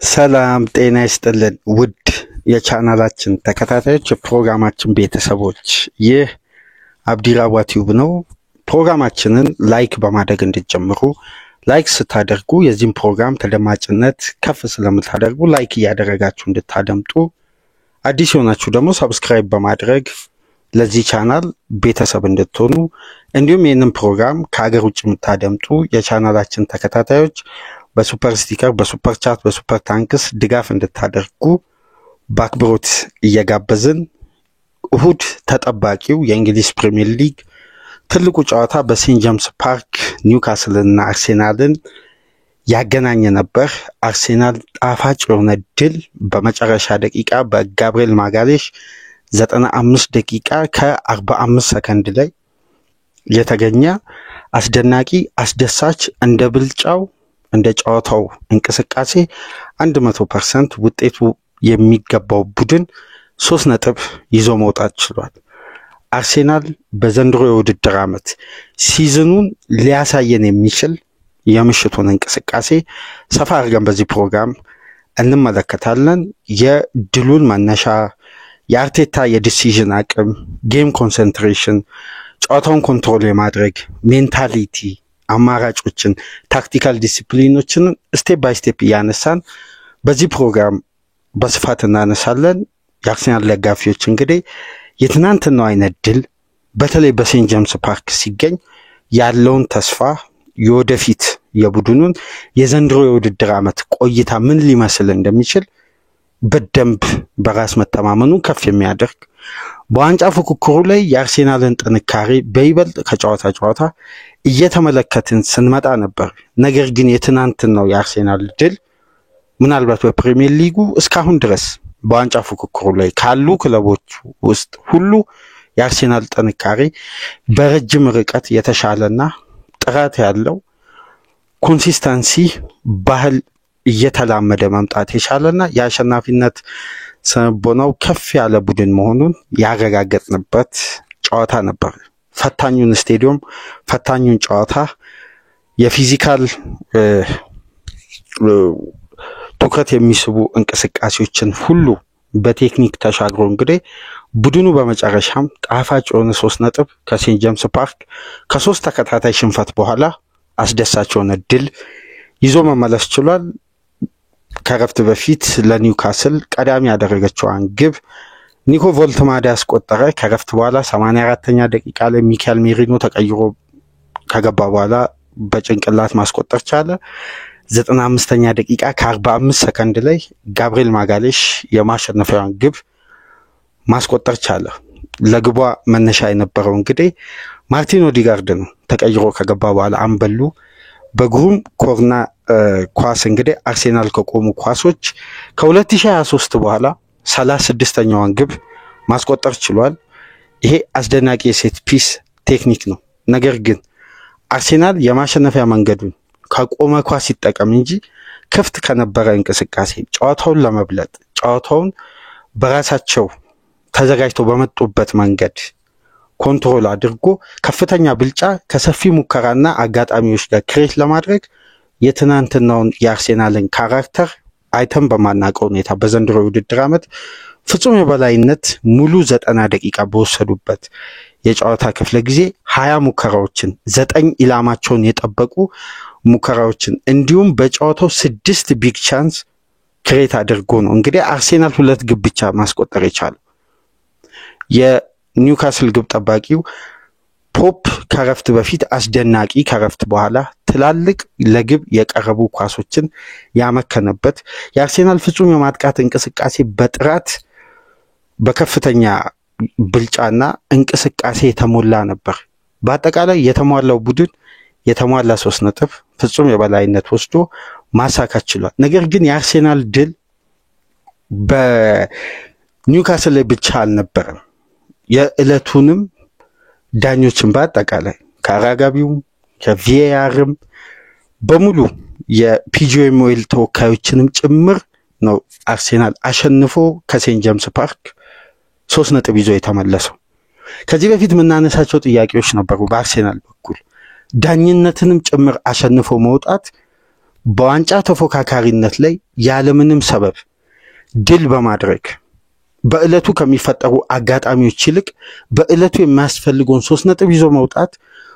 ሰላም ጤና ይስጥልን ውድ የቻናላችን ተከታታዮች የፕሮግራማችን ቤተሰቦች ይህ አብዲራዋ ቲዩብ ነው። ፕሮግራማችንን ላይክ በማድረግ እንድትጀምሩ ላይክ ስታደርጉ የዚህን ፕሮግራም ተደማጭነት ከፍ ስለምታደርጉ ላይክ እያደረጋችሁ እንድታደምጡ አዲስ የሆናችሁ ደግሞ ሰብስክራይብ በማድረግ ለዚህ ቻናል ቤተሰብ እንድትሆኑ እንዲሁም ይህንን ፕሮግራም ከሀገር ውጭ የምታደምጡ የቻናላችን ተከታታዮች በሱፐር ስቲከር በሱፐር ቻት በሱፐር ታንክስ ድጋፍ እንድታደርጉ በአክብሮት እየጋበዝን እሁድ ተጠባቂው የእንግሊዝ ፕሪሚየር ሊግ ትልቁ ጨዋታ በሴንት ጄምስ ፓርክ ኒውካስልና አርሴናልን ያገናኘ ነበር። አርሴናል ጣፋጭ የሆነ ድል በመጨረሻ ደቂቃ በጋብሪኤል ማጋሌሽ 95 ደቂቃ ከ45 ሰከንድ ላይ የተገኘ አስደናቂ አስደሳች እንደ ብልጫው እንደ ጨዋታው እንቅስቃሴ 100% ውጤቱ የሚገባው ቡድን 3 ነጥብ ይዞ መውጣት ችሏል። አርሴናል በዘንድሮ የውድድር ዓመት ሲዝኑን ሊያሳየን የሚችል የምሽቱን እንቅስቃሴ ሰፋ አድርገን በዚህ ፕሮግራም እንመለከታለን። የድሉን መነሻ፣ የአርቴታ የዲሲዥን አቅም፣ ጌም ኮንሰንትሬሽን፣ ጨዋታውን ኮንትሮል የማድረግ ሜንታሊቲ፣ አማራጮችን፣ ታክቲካል ዲሲፕሊኖችን ስቴፕ ባይ ስቴፕ እያነሳን በዚህ ፕሮግራም በስፋት እናነሳለን። የአርሴናል ደጋፊዎች እንግዲህ የትናንትናው አይነት ድል በተለይ በሴንት ጄምስ ፓርክ ሲገኝ ያለውን ተስፋ የወደፊት የቡድኑን የዘንድሮ የውድድር ዓመት ቆይታ ምን ሊመስል እንደሚችል በደንብ በራስ መተማመኑ ከፍ የሚያደርግ በዋንጫ ፉክክሩ ላይ የአርሴናልን ጥንካሬ በይበልጥ ከጨዋታ ጨዋታ እየተመለከትን ስንመጣ ነበር። ነገር ግን የትናንትናው የአርሴናል ድል ምናልባት በፕሪሚየር ሊጉ እስካሁን ድረስ በዋንጫ ፉክክሩ ላይ ካሉ ክለቦች ውስጥ ሁሉ የአርሴናል ጥንካሬ በረጅም ርቀት የተሻለና ጥራት ያለው ኮንሲስተንሲ ባህል እየተላመደ መምጣት የቻለና የአሸናፊነት ስነቦናው ከፍ ያለ ቡድን መሆኑን ያረጋገጥንበት ጨዋታ ነበር። ፈታኙን ስቴዲየም፣ ፈታኙን ጨዋታ፣ የፊዚካል ትኩረት የሚስቡ እንቅስቃሴዎችን ሁሉ በቴክኒክ ተሻግሮ እንግዲህ ቡድኑ በመጨረሻም ጣፋጭ የሆነ 3 ነጥብ ከሴንት ጄምስ ፓርክ ከ3 ተከታታይ ሽንፈት በኋላ አስደሳች የሆነ ድል ይዞ መመለስ ችሏል። ከረፍት በፊት ለኒውካስል ቀዳሚ ያደረገችዋን ግብ ኒኮ ቮልትማዳ ያስቆጠረ። ከረፍት በኋላ 84ኛ ደቂቃ ላይ ሚካኤል ሜሪኖ ተቀይሮ ከገባ በኋላ በጭንቅላት ማስቆጠር ቻለ። 95ኛ ደቂቃ ከ45 ሰከንድ ላይ ጋብሪኤል ማጋሌሽ የማሸነፊያዋን ግብ ማስቆጠር ቻለ። ለግቧ መነሻ የነበረው እንግዲህ ማርቲን ኦዲጋርድ ነው። ተቀይሮ ከገባ በኋላ አንበሉ በግሩም ኮርና ኳስ እንግዲህ አርሴናል ከቆሙ ኳሶች ከ2023 በኋላ 36ኛዋን ግብ ማስቆጠር ችሏል። ይሄ አስደናቂ የሴት ፒስ ቴክኒክ ነው። ነገር ግን አርሴናል የማሸነፊያ መንገዱን ከቆመ ኳስ ይጠቀም እንጂ ክፍት ከነበረ እንቅስቃሴ ጨዋታውን ለመብለጥ ጨዋታውን በራሳቸው ተዘጋጅተው በመጡበት መንገድ ኮንትሮል አድርጎ ከፍተኛ ብልጫ ከሰፊ ሙከራና አጋጣሚዎች ጋር ክሬት ለማድረግ የትናንትናውን የአርሴናልን ካራክተር አይተም በማናውቀው ሁኔታ በዘንድሮ ውድድር ዓመት ፍጹም የበላይነት ሙሉ 90 ደቂቃ በወሰዱበት የጨዋታ ክፍለ ጊዜ 20 ሙከራዎችን 9 ኢላማቸውን የጠበቁ ሙከራዎችን እንዲሁም በጨዋታው 6 ቢግ ቻንስ ክሬት አድርጎ ነው እንግዲህ አርሴናል 2 ግብ ብቻ ማስቆጠር የቻለው። የኒውካስል ግብ ጠባቂው ፖፕ ከረፍት በፊት አስደናቂ፣ ከረፍት በኋላ ትላልቅ ለግብ የቀረቡ ኳሶችን ያመከነበት የአርሴናል ፍጹም የማጥቃት እንቅስቃሴ በጥራት በከፍተኛ ብልጫና እንቅስቃሴ የተሞላ ነበር። በአጠቃላይ የተሟላው ቡድን የተሟላ 3 ነጥብ ፍጹም የበላይነት ወስዶ ማሳካት ችሏል። ነገር ግን የአርሴናል ድል በኒውካስል ላይ ብቻ አልነበረም። የዕለቱንም ዳኞችን በአጠቃላይ ከአራጋቢው ከቪኤአርም በሙሉ የፒጂኤምኤል ተወካዮችንም ጭምር ነው አርሴናል አሸንፎ ከሴንት ጄምስ ፓርክ 3 ነጥብ ይዞ የተመለሰው። ከዚህ በፊት የምናነሳቸው ጥያቄዎች ነበሩ በአርሴናል በኩል ዳኝነትንም ጭምር አሸንፎ መውጣት በዋንጫ ተፎካካሪነት ላይ ያለምንም ሰበብ ድል በማድረግ በእለቱ ከሚፈጠሩ አጋጣሚዎች ይልቅ በእለቱ የሚያስፈልገውን 3 ነጥብ ይዞ መውጣት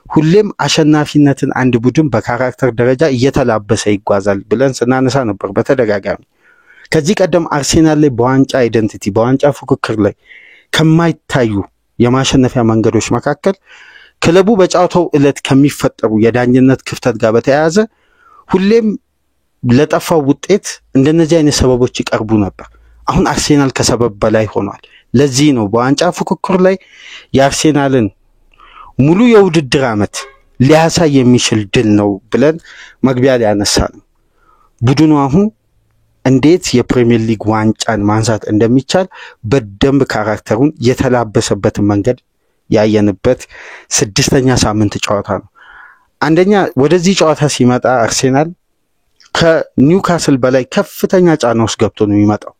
ሁሌም አሸናፊነትን አንድ ቡድን በካራክተር ደረጃ እየተላበሰ ይጓዛል ብለን ስናነሳ ነበር በተደጋጋሚ። ከዚህ ቀደም አርሴናል ላይ በዋንጫ አይደንቲቲ በዋንጫ ፉክክር ላይ ከማይታዩ የማሸነፊያ መንገዶች መካከል ክለቡ በጨዋታው እለት ከሚፈጠሩ የዳኝነት ክፍተት ጋር በተያያዘ ሁሌም ለጠፋው ውጤት እንደነዚህ አይነት ሰበቦች ይቀርቡ ነበር። አሁን አርሴናል ከሰበብ በላይ ሆኗል። ለዚህ ነው በዋንጫ ፉክክር ላይ የአርሴናልን ሙሉ የውድድር ዓመት ሊያሳይ የሚችል ድል ነው ብለን መግቢያ ላይ ያነሳነው። ቡድኑ አሁን እንዴት የፕሪሚየር ሊግ ዋንጫን ማንሳት እንደሚቻል በደንብ ካራክተሩን የተላበሰበትን መንገድ ያየንበት 6ኛ ሳምንት ጨዋታ ነው። አንደኛ ወደዚህ ጨዋታ ሲመጣ አርሴናል ከኒውካስል በላይ ከፍተኛ ጫና ውስጥ ገብቶ ነው የሚመጣው።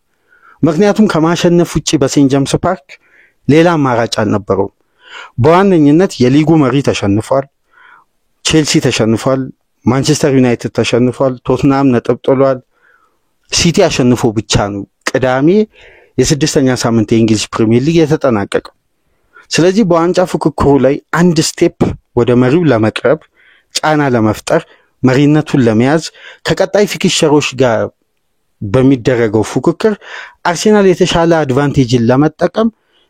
ምክንያቱም ከማሸነፍ ውጪ በሴንት ጄምስ ፓርክ ሌላ አማራጭ አልነበረውም። በዋነኝነት የሊጉ መሪ ተሸንፏል፣ ቼልሲ ተሸንፏል፣ ማንቸስተር ዩናይትድ ተሸንፏል፣ ቶትናም ነጥብ ጥሏል፣ ሲቲ አሸንፎ ብቻ ነው ቅዳሜ የ6ኛ ሳምንት የእንግሊዝ ፕሪሚየር ሊግ የተጠናቀቀው። ስለዚህ በዋንጫ ፉክክሩ ላይ አንድ ስቴፕ ወደ መሪው ለመቅረብ ጫና ለመፍጠር መሪነቱን ለመያዝ ከቀጣይ ፊክቸሮች ጋር በሚደረገው ፉክክር አርሴናል የተሻለ አድቫንቴጅን ለመጠቀም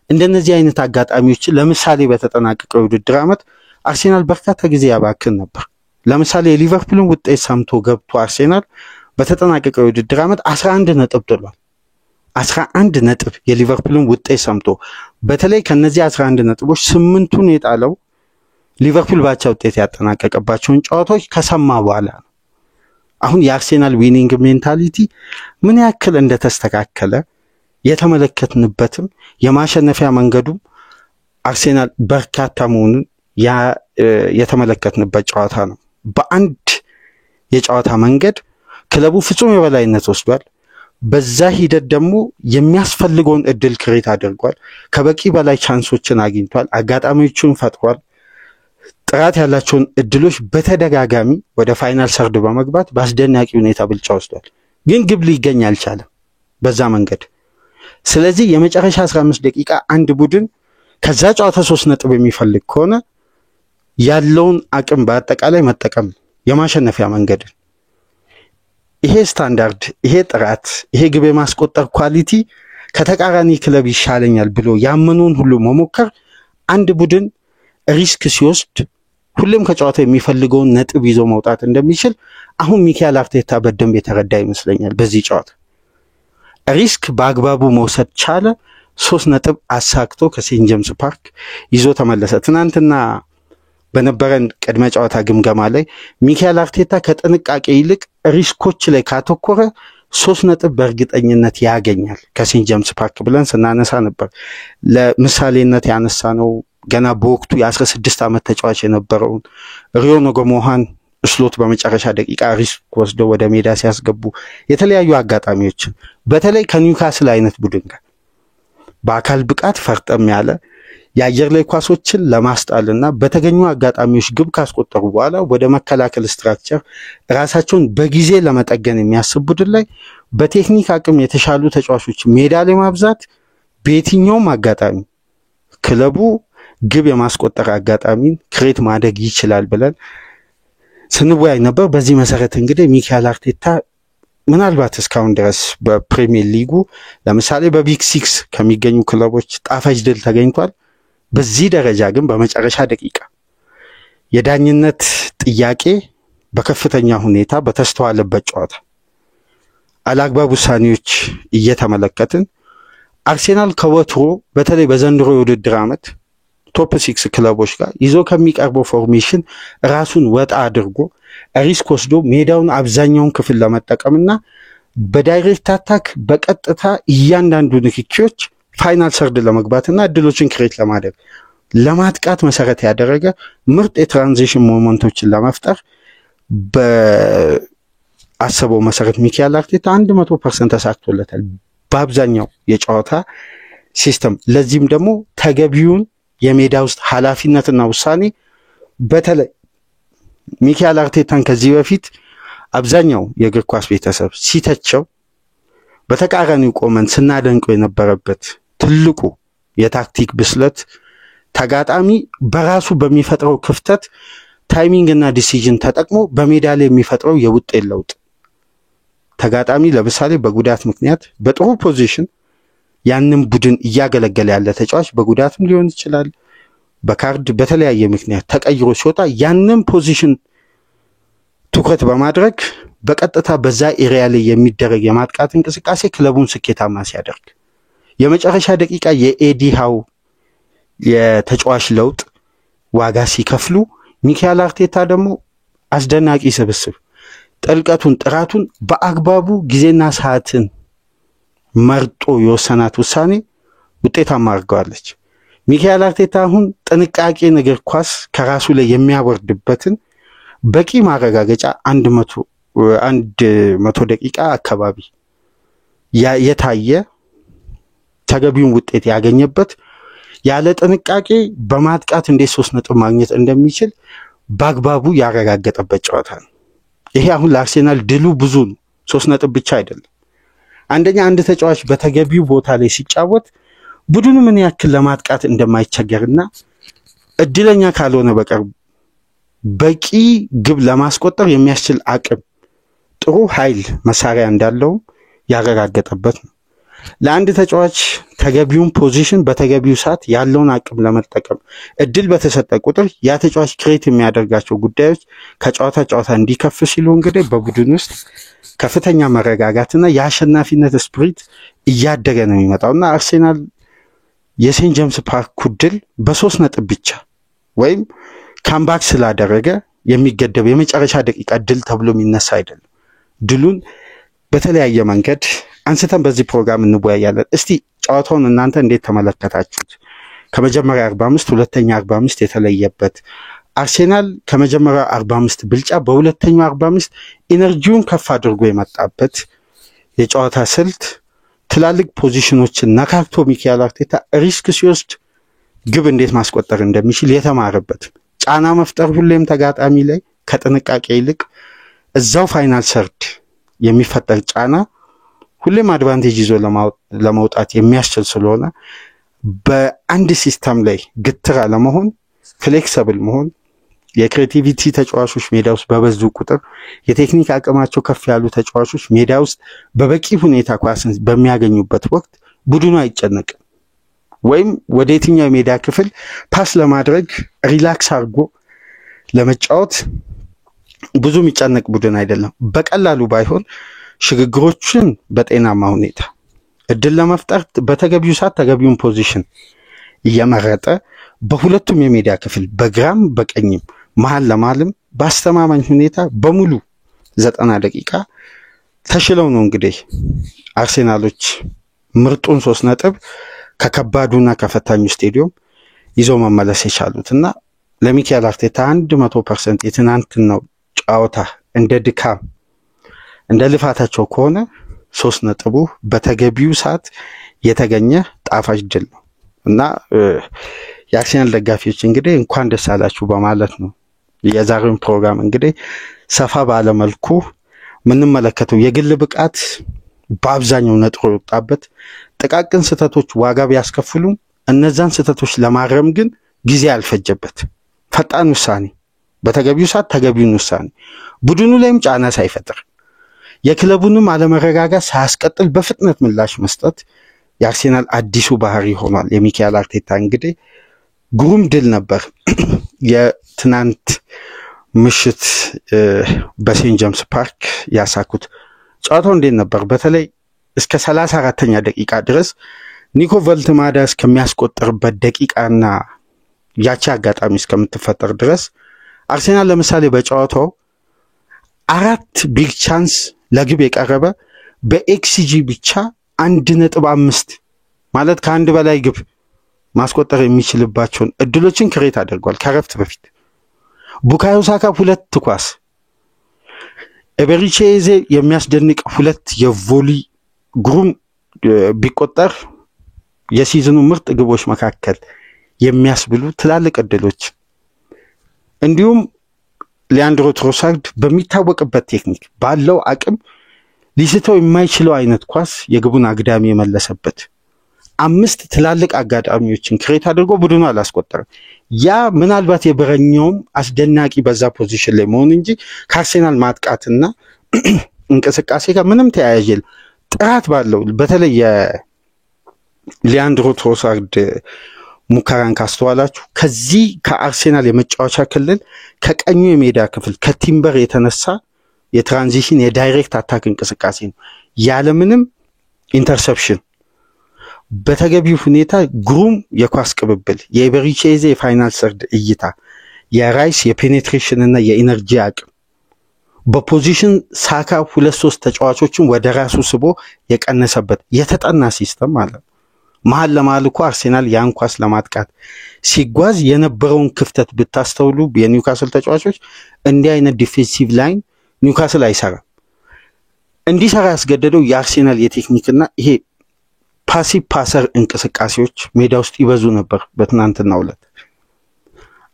እንደነዚህ አይነት አጋጣሚዎችን ለምሳሌ በተጠናቀቀው የውድድር ዓመት አርሴናል በርካታ ጊዜ ያባክን ነበር። ለምሳሌ የሊቨርፑልን ውጤት ሰምቶ ገብቶ አርሴናል በተጠናቀቀው የውድድር ዓመት 11 ነጥብ ጥሏል። 11 ነጥብ የሊቨርፑልን ውጤት ሰምቶ በተለይ ከነዚህ 11 ነጥቦች 8ቱን የጣለው ሊቨርፑል ባቻ ውጤት ያጠናቀቀባቸውን ጨዋታዎች ከሰማ በኋላ ነው። አሁን የአርሴናል ዊኒንግ ሜንታሊቲ ምን ያክል እንደተስተካከለ የተመለከትንበትም የማሸነፊያ መንገዱ አርሴናል በርካታ መሆኑን የተመለከትንበት ጨዋታ ነው። በአንድ የጨዋታ መንገድ ክለቡ ፍጹም የበላይነት ወስዷል። በዛ ሂደት ደግሞ የሚያስፈልገውን እድል ክሬት አድርጓል። ከበቂ በላይ ቻንሶችን አግኝቷል። አጋጣሚዎችን ፈጥሯል። ጥራት ያላቸውን እድሎች በተደጋጋሚ ወደ ፋይናል ሰርድ በመግባት በአስደናቂ ሁኔታ ብልጫ ወስዷል። ግን ግብ ሊገኝ አልቻለም በዛ መንገድ። ስለዚህ የመጨረሻ 15 ደቂቃ አንድ ቡድን ከዛ ጨዋታ 3 ነጥብ የሚፈልግ ከሆነ ያለውን አቅም በአጠቃላይ መጠቀም የማሸነፊያ መንገድ። ይሄ ስታንዳርድ፣ ይሄ ጥራት፣ ይሄ ግብ የማስቆጠር ኳሊቲ ከተቃራኒ ክለብ ይሻለኛል ብሎ ያመኑን ሁሉ መሞከር አንድ ቡድን ሪስክ ሲወስድ ሁሌም ከጨዋታው የሚፈልገውን ነጥብ ይዞ መውጣት እንደሚችል አሁን ሚካኤል አርቴታ በደንብ የተረዳ ይመስለኛል። በዚህ ጨዋታ ሪስክ በአግባቡ መውሰድ ቻለ። 3 ነጥብ አሳክቶ ከሴንት ጄምስ ፓርክ ይዞ ተመለሰ። ትናንትና በነበረን ቅድመ ጨዋታ ግምገማ ላይ ሚካኤል አርቴታ ከጥንቃቄ ይልቅ ሪስኮች ላይ ካተኮረ 3 ነጥብ በእርግጠኝነት ያገኛል ከሴንት ጄምስ ፓርክ ብለን ስናነሳ ነበር። ለምሳሌነት ያነሳ ነው ገና በወቅቱ የ16 ዓመት ተጫዋች የነበረውን ሪዮ ነጎሞሃን ስሎት በመጨረሻ ደቂቃ ሪስክ ወስዶ ወደ ሜዳ ሲያስገቡ የተለያዩ አጋጣሚዎችን በተለይ ከኒውካስል አይነት ቡድን ጋር በአካል ብቃት ፈርጠም ያለ የአየር ላይ ኳሶችን ለማስጣልና በተገኙ አጋጣሚዎች ግብ ካስቆጠሩ በኋላ ወደ መከላከል ስትራክቸር ራሳቸውን በጊዜ ለመጠገን የሚያስብ ቡድን ላይ በቴክኒክ አቅም የተሻሉ ተጫዋቾች ሜዳ ላይ ማብዛት በየትኛውም አጋጣሚ ክለቡ ግብ የማስቆጠር አጋጣሚን ክሬት ማድረግ ይችላል ብለን ስንወያይ ነበር። በዚህ መሰረት እንግዲህ ሚካኤል አርቴታ ምናልባት እስካሁን ድረስ በፕሪሚየር ሊጉ ለምሳሌ በቢግ 6 ከሚገኙ ክለቦች ጣፋጭ ድል ተገኝቷል። በዚህ ደረጃ ግን በመጨረሻ ደቂቃ የዳኝነት ጥያቄ በከፍተኛ ሁኔታ በተስተዋለበት ጨዋታ አላግባብ ውሳኔዎች እየተመለከትን አርሴናል ከወትሮ በተለይ በዘንድሮ የውድድር ዓመት ቶፕ 6 ክለቦች ጋር ይዞ ከሚቀርበው ፎርሜሽን ራሱን ወጣ አድርጎ ሪስክ ወስዶ ሜዳውን አብዛኛውን ክፍል ለመጠቀምና በዳይሬክት አታክ በቀጥታ እያንዳንዱ ንክኪዎች ፋይናል ሰርድ ለመግባትና እድሎችን ክሬት ለማድረግ ለማጥቃት መሰረት ያደረገ ምርጥ የትራንዚሽን ሞመንቶችን ለመፍጠር በአሰበው መሰረት ሚካኤል አርቴታ 100% ተሳክቶለታል በአብዛኛው የጨዋታ ሲስተም። ለዚህም ደግሞ ተገቢውን የሜዳ ውስጥ ኃላፊነትና ውሳኔ በተለይ ሚካኤል አርቴታን ከዚህ በፊት አብዛኛው የእግር ኳስ ቤተሰብ ሲተቸው በተቃራኒው ቆመን ስናደንቀው የነበረበት ትልቁ የታክቲክ ብስለት ተጋጣሚ በራሱ በሚፈጥረው ክፍተት ታይሚንግ እና ዲሲዥን ተጠቅሞ በሜዳ ላይ የሚፈጥረው የውጤት ለውጥ ተጋጣሚ ለምሳሌ በጉዳት ምክንያት በጥሩ ፖዚሽን ያንን ቡድን እያገለገለ ያለ ተጫዋች በጉዳትም ሊሆን ይችላል በካርድ በተለያየ ምክንያት ተቀይሮ ሲወጣ ያንን ፖዚሽን ትኩረት በማድረግ በቀጥታ በዛ ኤሪያ ላይ የሚደረግ የማጥቃት እንቅስቃሴ ክለቡን ስኬታማ ሲያደርግ የመጨረሻ ደቂቃ የኤዲ ሃው የተጫዋች ለውጥ ዋጋ ሲከፍሉ ሚካኤል አርቴታ ደግሞ አስደናቂ ስብስብ ጥልቀቱን ጥራቱን በአግባቡ ጊዜና ሰዓትን መርጦ የወሰናት ውሳኔ ውጤታማ አድርገዋለች። ሚካኤል አርቴታ አሁን ጥንቃቄ ነገር ኳስ ከራሱ ላይ የሚያወርድበትን በቂ ማረጋገጫ 100 ደቂቃ አካባቢ የታየ ተገቢውን ውጤት ያገኘበት ያለ ጥንቃቄ በማጥቃት እንዴት 3 ነጥብ ማግኘት እንደሚችል በአግባቡ ያረጋገጠበት ጨዋታ ነው። ይሄ አሁን ለአርሴናል ድሉ ብዙ ነው 3 ነጥብ ብቻ አይደለም። አንደኛ አንድ ተጫዋች በተገቢው ቦታ ላይ ሲጫወት ቡድኑ ምን ያክል ለማጥቃት እንደማይቸገርና እድለኛ ካልሆነ በቀር በቂ ግብ ለማስቆጠር የሚያስችል አቅም ጥሩ ኃይል መሳሪያ እንዳለው ያረጋገጠበት ነው። ለአንድ ተጫዋች ተገቢውን ፖዚሽን በተገቢው ሰዓት ያለውን አቅም ለመጠቀም እድል በተሰጠ ቁጥር ያ ተጫዋች ክሬት የሚያደርጋቸው ጉዳዮች ከጨዋታ ጨዋታ እንዲከፍ ሲሉ እንግዲህ በቡድን ውስጥ ከፍተኛ መረጋጋትና የአሸናፊነት ስፕሪት እያደገ ነው የሚመጣውና አርሴናል የሴንት ጄምስ ፓርክ ድል በ3 ነጥብ ብቻ ወይም ካምባክ ስላደረገ የሚገደብ የመጨረሻ ደቂቃ ድል ተብሎ የሚነሳ አይደለም። ድሉን በተለያየ መንገድ አንስተን በዚህ ፕሮግራም እንወያያለን። እስቲ ጨዋታውን እናንተ እንዴት ተመለከታችሁት? ከመጀመሪያ 45 ሁለተኛ 45 የተለየበት አርሴናል ከመጀመሪያ 45 ብልጫ በሁለተኛው 45 ኢነርጂውን ከፍ አድርጎ የመጣበት የጨዋታ ስልት ትላልቅ ፖዚሽኖችን ነካክቶ ሚካኤል አርቴታ ሪስክ ሲወስድ ግብ እንዴት ማስቆጠር እንደሚችል የተማረበት ጫና መፍጠር ሁሌም ተጋጣሚ ላይ ከጥንቃቄ ይልቅ እዛው ፋይናል ሰርድ የሚፈጠር ጫና ሁሌም አድቫንቴጅ ይዞ ለማውጣት የሚያስችል ስለሆነ በአንድ ሲስተም ላይ ግትራ ለመሆን ፍሌክሲብል መሆን የክሬቲቪቲ ተጫዋቾች ሜዳ ውስጥ በበዙ ቁጥር የቴክኒክ አቅማቸው ከፍ ያሉ ተጫዋቾች ሜዳ ውስጥ በበቂ ሁኔታ ኳስን በሚያገኙበት ወቅት ቡድኑ አይጨነቅም ወይም ወደ የትኛው ሜዳ ክፍል ፓስ ለማድረግ ሪላክስ አድርጎ ለመጫወት ብዙ የሚጨነቅ ቡድን አይደለም። በቀላሉ ባይሆን ሽግግሮችን በጤናማ ሁኔታ እድል ለመፍጠር በተገቢው ሰዓት ተገቢውን ፖዚሽን እየመረጠ በሁለቱም የሜዳ ክፍል በግራም በቀኝም መሃል ለማለም በአስተማማኝ ሁኔታ በሙሉ 90 ደቂቃ ተሽለው ነው እንግዲህ አርሴናሎች ምርጡን 3 ነጥብ ከከባዱና ከፈታኙ ስቴዲየም ይዘው መመለስ የቻሉትና ለሚካኤል አርቴታ 100% የትናንትናው ጨዋታ እንደ ድካም እንደ ልፋታቸው ከሆነ 3 ነጥቡ በተገቢው ሰዓት የተገኘ ጣፋጭ ድል ነው እና የአርሴናል ደጋፊዎች እንግዲህ እንኳን ደስ አላችሁ በማለት ነው የዛሬውን ፕሮግራም እንግዲህ ሰፋ ባለ መልኩ ምንመለከተው የግል ብቃት በአብዛኛው ነጥሮ ወጣበት ጥቃቅን ስተቶች ዋጋ ቢያስከፍሉ እነዛን ስተቶች ለማረም ግን ጊዜ ያልፈጀበት ፈጣን ውሳኔ በተገቢው ሰዓት ተገቢውን ውሳኔ ቡድኑ ላይም ጫና ሳይፈጥር የክለቡንም አለመረጋጋት ሳያስቀጥል በፍጥነት ምላሽ መስጠት የአርሴናል አዲሱ ባህሪ ሆኗል። የሚካኤል አርቴታ እንግዲህ ግሩም ድል ነበር የትናንት ምሽት በሴንት ጄምስ ፓርክ ያሳኩት። ጨዋታው እንዴት ነበር? በተለይ እስከ 34ኛ ደቂቃ ድረስ ኒኮ ቨልትማዳ እስከሚያስቆጥርበት ደቂቃና ያቺ አጋጣሚ እስከምትፈጠር ድረስ አርሴናል ለምሳሌ በጨዋታው 4 ቢግ ቻንስ ለግብ የቀረበ በኤክስጂ ብቻ 1.5 ማለት ከአንድ በላይ ግብ ማስቆጠር የሚችልባቸውን እድሎችን ክሬት አድርጓል። ከረፍት በፊት ቡካዮ ሳካ 2 ኳስ ኤበሪቼዜ የሚያስደንቅ 2 የቮሊ ግሩም ቢቆጠር የሲዝኑ ምርጥ ግቦች መካከል የሚያስብሉ ትላልቅ እድሎች እንዲሁም ሊያንድሮ ትሮሳርድ በሚታወቅበት ቴክኒክ ባለው አቅም ሊስተው የማይችለው አይነት ኳስ የግቡን አግዳሚ የመለሰበት 5 ትላልቅ አጋጣሚዎችን ክሬት አድርጎ ቡድኑ አላስቆጠረም። ያ ምናልባት የበረኛውም አስደናቂ በዛ ፖዚሽን ላይ መሆን እንጂ ከአርሴናል ማጥቃትና እንቅስቃሴ ጋር ምንም ተያያዥ የለም። ጥራት ባለው በተለይ ሊያንድሮ ትሮሳርድ ሙከራን ካስተዋላችሁ ከዚህ ከአርሴናል የመጫወቻ ክልል ከቀኙ የሜዳ ክፍል ከቲምበር የተነሳ የትራንዚሽን የዳይሬክት አታክ እንቅስቃሴ ነው ያለምንም ኢንተርሰፕሽን በተገቢው ሁኔታ ግሩም የኳስ ቅብብል የኢቤሪቼዜ የፋይናል ሰርድ እይታ የራይስ የፔኔትሬሽን እና የኢነርጂ አቅም በፖዚሽን ሳካ 2-3 ተጫዋቾችን ወደ ራሱ ስቦ የቀነሰበት የተጠና ሲስተም ማለት መሃል ለመሃል እኮ አርሴናል ያን ኳስ ለማጥቃት ሲጓዝ የነበረውን ክፍተት ብታስተውሉ የኒውካስል ተጫዋቾች እንዲህ አይነት ዲፌንሲቭ ላይን ኒውካስል አይሰራም። እንዲሰራ ያስገደደው የአርሴናል የቴክኒክና ይሄ ፓሲቭ ፓሰር እንቅስቃሴዎች ሜዳ ውስጥ ይበዙ ነበር። በትናንትናው ዕለት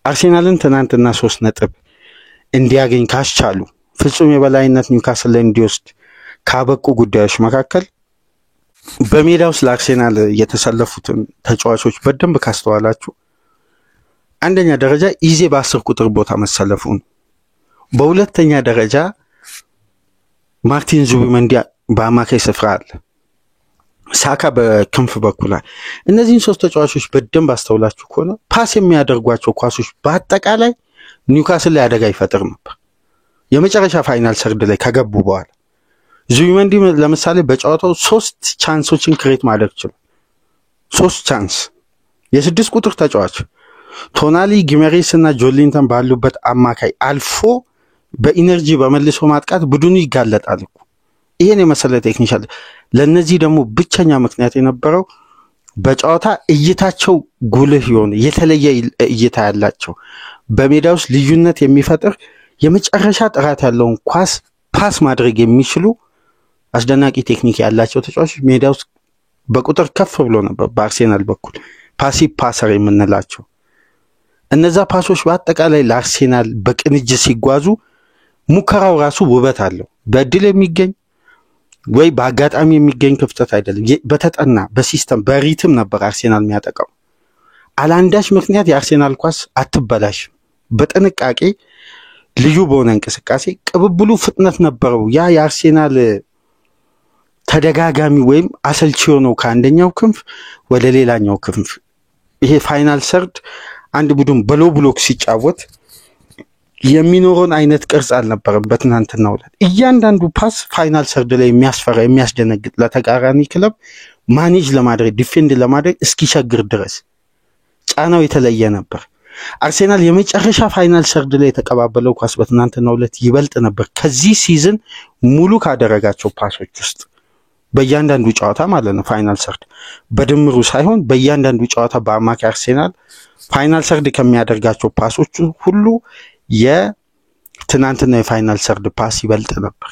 አርሴናልን ትናንትና 3 ነጥብ እንዲያገኝ ካስቻሉ ፍጹም የበላይነት ኒውካስል ላይ እንዲወስድ ካበቁ ጉዳዮች መካከል በሜዳ ውስጥ ለአርሴናል የተሰለፉትን ተጫዋቾች በደንብ ካስተዋላችሁ አንደኛ ደረጃ ኢዜ በ10 ቁጥር ቦታ መሰለፉ ነው። በሁለተኛ ደረጃ ማርቲን ዙቢመንዲ በአማካይ ስፍራ አለ፣ ሳካ በክንፍ በኩል አለ። እነዚህን 3 ተጫዋቾች በደንብ አስተውላችሁ ከሆነ ፓስ የሚያደርጓቸው ኳሶች በአጠቃላይ ኒውካስል ላይ አደጋ ይፈጥር ነበር። የመጨረሻ ፋይናል ሰርድ ላይ ከገቡ በኋላ ዙቢመንዲ ለምሳሌ በጨዋታው 3 ቻንሶችን ክሬት ማድረግ ይችላል። 3 ቻንስ የ6 ቁጥር ተጫዋች ቶናሊ ጊሜሬስ እና ጆሊንተን ባሉበት አማካይ አልፎ በኢነርጂ በመልሶ ማጥቃት ቡድኑ ይጋለጣል እኮ። ይሄን የመሰለ ቴክኒሻል ለነዚህ ደግሞ ብቸኛ ምክንያት የነበረው በጨዋታ እይታቸው ጉልህ የሆነ የተለየ እይታ ያላቸው በሜዳ ውስጥ ልዩነት የሚፈጥር የመጨረሻ ጥራት ያለውን ኳስ ፓስ ማድረግ የሚችሉ አስደናቂ ቴክኒክ ያላቸው ተጫዋቾች ሜዳ ውስጥ በቁጥር ከፍ ብሎ ነበር። በአርሴናል በኩል ፓሲቭ ፓሰር የምንላቸው እነዛ ፓሶች በአጠቃላይ ለአርሴናል በቅንጅት ሲጓዙ ሙከራው ራሱ ውበት አለው። በእድል የሚገኝ ወይ በአጋጣሚ የሚገኝ ክፍተት አይደለም። በተጠና በሲስተም በሪትም ነበር አርሴናል የሚያጠቃው። አላንዳች ምክንያት የአርሴናል ኳስ አትበላሽም። በጥንቃቄ ልዩ በሆነ እንቅስቃሴ ቅብብሉ ፍጥነት ነበረው። ያ የአርሴናል ተደጋጋሚ ወይም አሰልቺ ነው ከአንደኛው ክንፍ ወደ ሌላኛው ክንፍ። ይሄ ፋይናል ሰርድ አንድ ቡድን በሎ ብሎክ ሲጫወት የሚኖረውን አይነት ቅርጽ አልነበረም። በትናንትናው ዕለት እያንዳንዱ ፓስ ፋይናል ሰርድ ላይ የሚያስፈራ የሚያስደነግጥ ለተቃራኒ ክለብ ማኔጅ ለማድረግ ዲፌንድ ለማድረግ እስኪቸግር ድረስ ጫናው የተለየ ነበር። አርሴናል የመጨረሻ ፋይናል ሰርድ ላይ የተቀባበለው ኳስ በትናንትናው ዕለት ይበልጥ ነበር ከዚህ ሲዝን ሙሉ ካደረጋቸው ፓሶች ውስጥ በእያንዳንዱ ጨዋታ ማለት ነው። ፋይናል ሰርድ በድምሩ ሳይሆን በእያንዳንዱ ጨዋታ በአማካይ አርሴናል ፋይናል ሰርድ ከሚያደርጋቸው ፓሶች ሁሉ የትናንትና የፋይናል ሰርድ ፓስ ይበልጥ ነበር።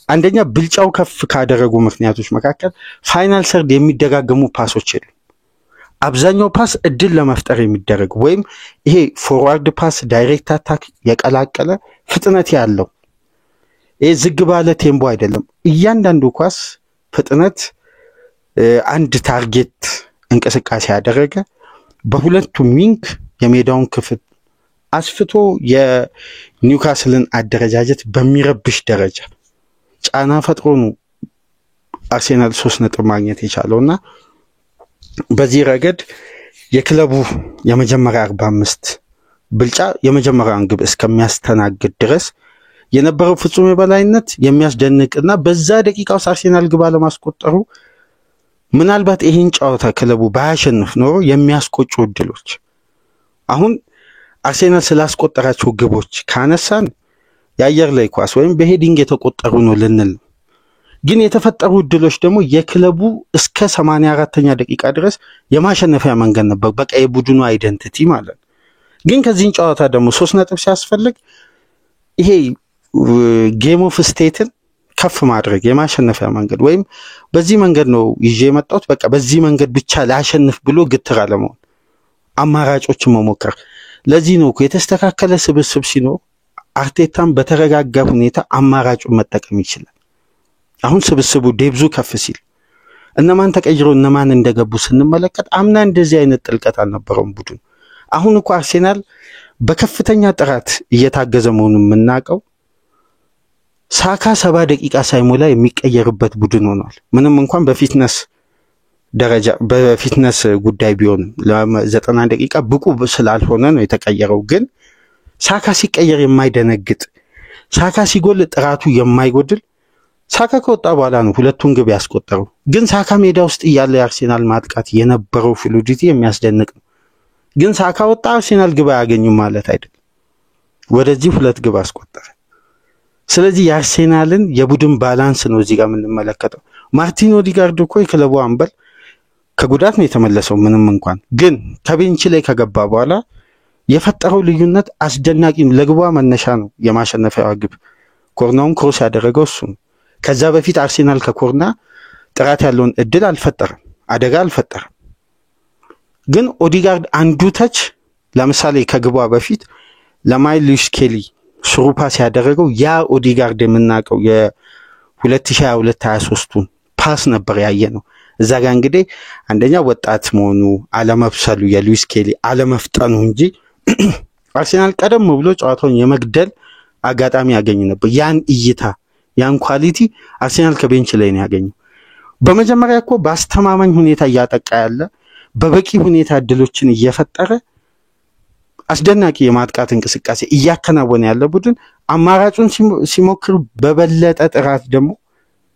አንደኛ ብልጫው ከፍ ካደረጉ ምክንያቶች መካከል ፋይናል ሰርድ የሚደጋገሙ ፓሶች የሉ። አብዛኛው ፓስ እድል ለመፍጠር የሚደረግ ወይም ይሄ ፎርዋርድ ፓስ ዳይሬክት አታክ የቀላቀለ ፍጥነት ያለው ይሄ ዝግ ባለ ቴምፖ አይደለም። እያንዳንዱ ኳስ ፍጥነት አንድ ታርጌት እንቅስቃሴ ያደረገ በሁለቱም ዊንግ የሜዳውን ክፍል አስፍቶ የኒውካስልን አደረጃጀት በሚረብሽ ደረጃ ጫና ፈጥሮ ነው አርሴናል 3 ነጥብ ማግኘት የቻለውና በዚህ ረገድ የክለቡ የመጀመሪያ 45 ብልጫ የመጀመሪያውን ግብ እስከሚያስተናግድ ድረስ የነበረው ፍጹም የበላይነት የሚያስደንቅና በዛ ደቂቃ ውስጥ አርሴናል ግብ ለማስቆጠሩ ምናልባት ይሄን ጨዋታ ክለቡ ባያሸንፍ ኖሮ የሚያስቆጩ እድሎች አሁን አርሴናል ስላስቆጠራቸው ግቦች ካነሳን የአየር ላይ ኳስ ወይም በሄዲንግ የተቆጠሩ ነው ልንል፣ ግን የተፈጠሩ እድሎች ደግሞ የክለቡ እስከ 84ኛ ደቂቃ ድረስ የማሸነፊያ መንገድ ነበር። በቃ የቡድኑ አይደንቲቲ ማለት። ግን ከዚህ ጨዋታ ደግሞ 3 ነጥብ ሲያስፈልግ ይሄ ጌም ኦፍ ስቴትን ከፍ ማድረግ የማሸነፊያ መንገድ ወይም በዚህ መንገድ ነው ይዤ የመጣሁት በቃ በዚህ መንገድ ብቻ ላሸንፍ ብሎ ግትራ ለመሆን አማራጮችን መሞከር። ለዚህ ነው የተስተካከለ ስብስብ ሲኖር አርቴታም በተረጋጋ ሁኔታ አማራጩን መጠቀም ይችላል። አሁን ስብስቡ ዴብዙ ከፍ ሲል እነማን ተቀይረው እነማን እንደገቡ ስንመለከት አምና እንደዚህ አይነት ጥልቀት አልነበረውም ቡድኑ። አሁን እኮ አርሴናል በከፍተኛ ጥራት እየታገዘ መሆኑን የምናውቀው ሳካ 70 ደቂቃ ሳይሞላ የሚቀየርበት ቡድን ሆኗል። ምንም እንኳን በፊትነስ ጉዳይ ቢሆን ለ90 ደቂቃ ብቁ ስላልሆነ ነው የተቀየረው። ግን ሳካ ሲቀየር የማይደነግጥ ሳካ ሲጎል ጥራቱ የማይጎድል ሳካ ከወጣ በኋላ ነው ሁለቱን ግብ ያስቆጠረው። ግን ሳካ ሜዳ ውስጥ እያለ የአርሴናል ማጥቃት የነበረው ፍሉዲቲ የሚያስደንቅ ነው። ግን ሳካ ወጣ አርሴናል ግብ አያገኙም ማለት አይደለም። ወደዚህ 2 ግብ አስቆጠረ። ስለዚህ የአርሴናልን የቡድን ባላንስ ነው እዚህ ጋር የምንመለከተው። ማርቲን ኦዲጋርድ እኮ የክለቡ አምበል ከጉዳት ነው የተመለሰው። ምንም እንኳን ግን ከቤንች ላይ ከገባ በኋላ የፈጠረው ልዩነት አስደናቂ ነው። ለግቧ መነሻ ነው የማሸነፊያዋ ግብ። ኮርናውን ክሮስ ያደረገው እሱ ነው። ከዛ በፊት አርሴናል ከኮርና ጥራት ያለውን እድል አልፈጠረም፣ አደጋ አልፈጠረም። ግን ኦዲጋርድ አንዱ ተች ለምሳሌ ከግቧ በፊት ለማይልስ ኬሊ ሱሩፓስ ያደረገው ያ ኦዲጋርድ የምናውቀው የ2022-23ቱን ፓስ ነበር ያየ ነው። እዛ ጋር እንግዲህ አንደኛ ወጣት መሆኑ አለመብሰሉ የሉዊስ ኬሊ አለመፍጠኑ እንጂ አርሴናል ቀደም ብሎ ጨዋታውን የመግደል አጋጣሚ ያገኝ ነበር። ያን እይታ ያን ኳሊቲ አርሴናል ከቤንች ላይ ነው ያገኘው። በመጀመሪያ እኮ በአስተማማኝ ሁኔታ እያጠቃ ያለ በበቂ ሁኔታ እድሎችን እየፈጠረ አስደናቂ የማጥቃት እንቅስቃሴ እያከናወነ ያለ ቡድን አማራጩን ሲሞክር በበለጠ ጥራት ደግሞ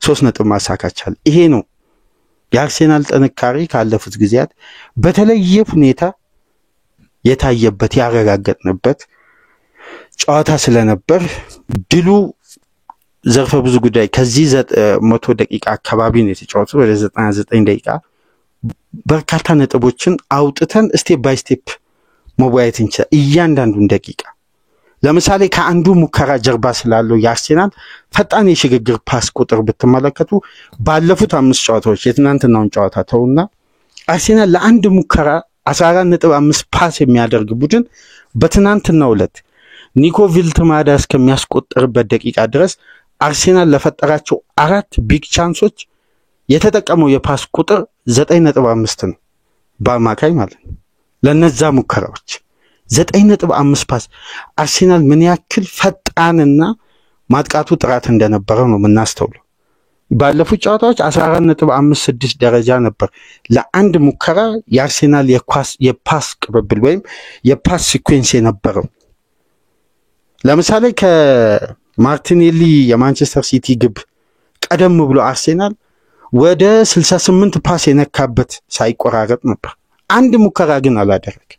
3 ነጥብ ማሳካት ቻለ። ይሄ ነው የአርሴናል ጥንካሬ ካለፉት ጊዜያት በተለየ ሁኔታ የታየበት ያረጋገጥንበት ጨዋታ ስለነበር ድሉ ዘርፈ ብዙ ጉዳይ ከዚህ 100 ደቂቃ አካባቢ ነው የተጫወተው። ወደ 99 ደቂቃ በርካታ ነጥቦችን አውጥተን ስቴፕ ባይ ስቴፕ መወያየት እንችላለን። እያንዳንዱን ደቂቃ ለምሳሌ ከአንዱ ሙከራ ጀርባ ስላለው የአርሴናል ፈጣን የሽግግር ፓስ ቁጥር ብትመለከቱ ባለፉት 5 ጨዋታዎች የትናንትናውን ጨዋታ ተውና አርሴናል ለአንድ ሙከራ 14.5 ፓስ የሚያደርግ ቡድን በትናንትናው ዕለት ኒኮ ቪልትማዳ እስከሚያስቆጥርበት ደቂቃ ድረስ አርሴናል ለፈጠራቸው 4 ቢግ ቻንሶች የተጠቀመው የፓስ ቁጥር 9.5 ነው በአማካይ ማለት ነው። ለነዛ ሙከራዎች 9.5 ፓስ አርሴናል ምን ያክል ፈጣንና ማጥቃቱ ጥራት እንደነበረው ነው የምናስተውለው። ባለፉት ጨዋታዎች 14.56 ደረጃ ነበር ለአንድ ሙከራ የአርሴናል የፓስ ቅብብል ወይም የፓስ ሲኩዌንስ የነበረው። ለምሳሌ ከማርቲኔሊ የማንቸስተር ሲቲ ግብ ቀደም ብሎ አርሴናል ወደ 68 ፓስ የነካበት ሳይቆራረጥ ነበር። አንድ ሙከራ ግን አላደረገ።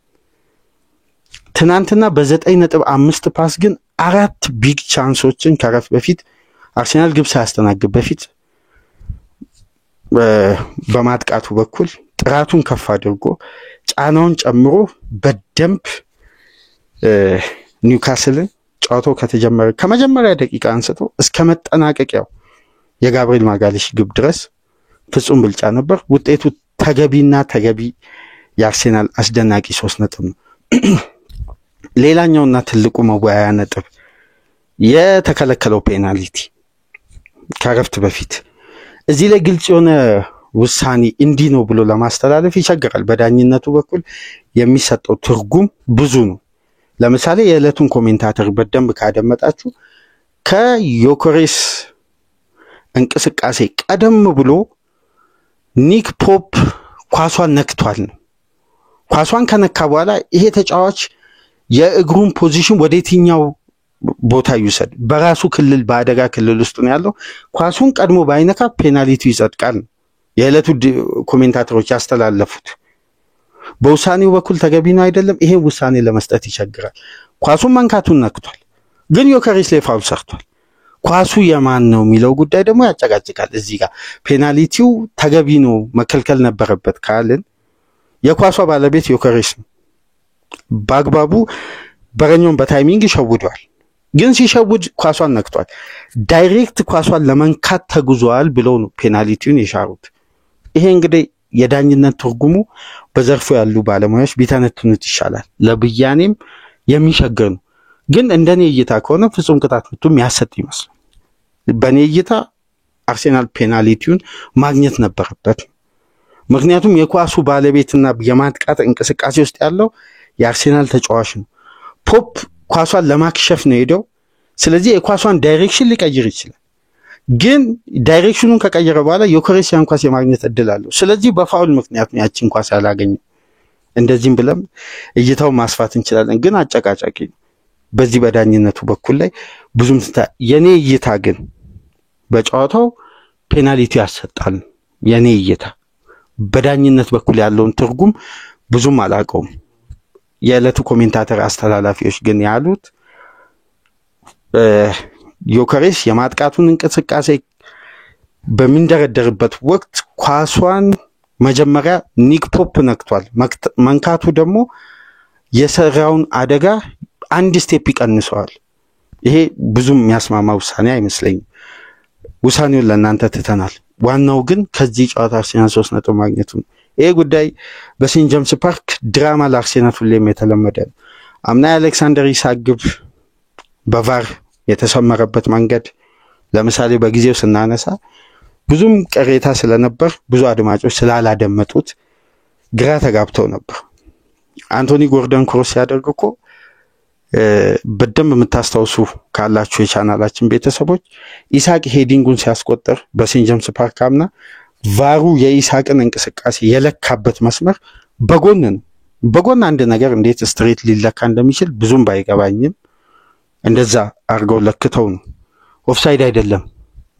ትናንትና በ9.5 ፓስ ግን 4 ቢግ ቻንሶችን ከረፍ በፊት አርሴናል ግብ ሳያስተናግድ በፊት በማጥቃቱ በኩል ጥራቱን ከፍ አድርጎ ጫናውን ጨምሮ በደንብ ኒውካስልን ጨዋታው ከተጀመረ ከመጀመሪያ ደቂቃ አንስቶ እስከ መጠናቀቂያው የጋብሪኤል ማጋሌሽ ግብ ድረስ ፍጹም ብልጫ ነበር። ውጤቱ ተገቢ የአርሴናል አስደናቂ 3 ነጥብ ነው። ሌላኛውና ትልቁ መወያያ ነጥብ የተከለከለው ፔናልቲ ከረፍት በፊት እዚህ ላይ ግልጽ የሆነ ውሳኔ እንዲህ ነው ብሎ ለማስተላለፍ ይቸግራል። በዳኝነቱ በኩል የሚሰጠው ትርጉም ብዙ ነው። ለምሳሌ የዕለቱን ኮሜንታተር በደንብ ካደመጣችሁ ከዮኬሬስ እንቅስቃሴ ቀደም ብሎ ኒክ ፖፕ ኳሷን ነክቷል ነው። ኳሷን ከነካ በኋላ ይሄ ተጫዋች የእግሩን ፖዚሽን ወደየትኛው ቦታ ይውሰድ በራሱ ክልል በአደጋ ክልል ውስጥ ነው ያለው። ኳሱን ቀድሞ ባይነካ ፔናልቲው ይጸድቃል። የዕለቱ ኮሜንታተሮች ያስተላለፉት በውሳኔው በኩል ተገቢ ነው አይደለም፣ ይሄ ውሳኔ ለመስጠት ይቸግራል። ኳሱን መንካቱን ነክቷል፣ ግን ዮኬሬስ ላይ ፋውል ሰርቷል። ኳሱ የማን ነው የሚለው ጉዳይ ደግሞ ያጨቃጭቃል። እዚህ ጋር ፔናልቲው ተገቢ ነው መከልከል ነበረበት ካልን የኳሷ ባለቤት ዮኬሬስ ነው። በአግባቡ በረኛውን በታይሚንግ ይሸውዷል፣ ግን ሲሸውድ ኳሷን ነክቷል። ዳይሬክት ኳሷን ለመንካት ተጉዟል ብለው ነው ፔናልቲውን የሻሩት። ይሄ እንግዲህ የዳኝነት ትርጉሙ በዘርፉ ያሉ ባለሙያዎች ቢተነትኑት ይሻላል። ለብያኔም የሚሸገር ነው። ግን እንደኔ እይታ ከሆነ ፍጹም ቅጣት ምቱም ያሰጥ ይመስላል። በኔ እይታ አርሴናል ፔናልቲውን ማግኘት ነበረበት። ምክንያቱም የኳሱ ባለቤትና የማጥቃት እንቅስቃሴ ውስጥ ያለው የአርሴናል ተጫዋች ነው። ፖፕ ኳሷን ለማክሸፍ ነው ሄደው። ስለዚህ የኳሷን ዳይሬክሽን ሊቀይር ይችላል። ግን ዳይሬክሽኑን ከቀየረ በኋላ ዮኬሬስ ኳስ የማግኘት እድል አለው። ስለዚህ በፋውል ምክንያት ነው ያቺን ኳስ ያላገኘው። እንደዚህም ብለም እይታው ማስፋት እንችላለን። ግን አጨቃጫቂ ነው በዚህ በዳኝነቱ በኩል ላይ ብዙም የኔ እይታ ግን በጨዋታው ፔናልቲ ያሰጣል። የኔ እይታ በዳኝነት በኩል ያለውን ትርጉም ብዙም አላቀውም። የዕለቱ ኮሜንታተር አስተላላፊዎች ግን ያሉት ዮኬሬስ የማጥቃቱን እንቅስቃሴ በሚንደረደርበት ወቅት ኳሷን መጀመሪያ ኒክ ፖፕ ነክቷል። መንካቱ ደግሞ የሰራውን አደጋ አንድ ስቴፕ ይቀንሰዋል። ይሄ ብዙም የሚያስማማ ውሳኔ አይመስለኝም። ውሳኔውን ለእናንተ ትተናል። ዋናው ግን ከዚህ ጨዋታ አርሴናል 3 ነጥብ ማግኘቱ ነው። ይሄ ጉዳይ በሴንት ጄምስ ፓርክ ድራማ ለአርሴናል ሁሌም የተለመደ ነው። አምና የአሌክሳንደር ኢሳክ ግብ በቫር የተሰመረበት መንገድ ለምሳሌ በጊዜው ስናነሳ ብዙም ቅሬታ ስለነበር ብዙ አድማጮች ስላላደመጡት ግራ ተጋብተው ነበር። አንቶኒ ጎርደን ክሮስ ያደርግኮ በደንብ የምታስተውሱ ካላችሁ የቻናላችን ቤተሰቦች ኢሳክ ሄዲንጉን ሲያስቆጥር በሴንት ጄምስ ፓርክ አምና ቫሩ የኢሳክን እንቅስቃሴ የለካበት መስመር በጎን ነው። በጎን አንድ ነገር እንዴት ስትሬት ሊለካ እንደሚችል ብዙም ባይገባኝም እንደዛ አርገው ለክተው ነው ኦፍሳይድ አይደለም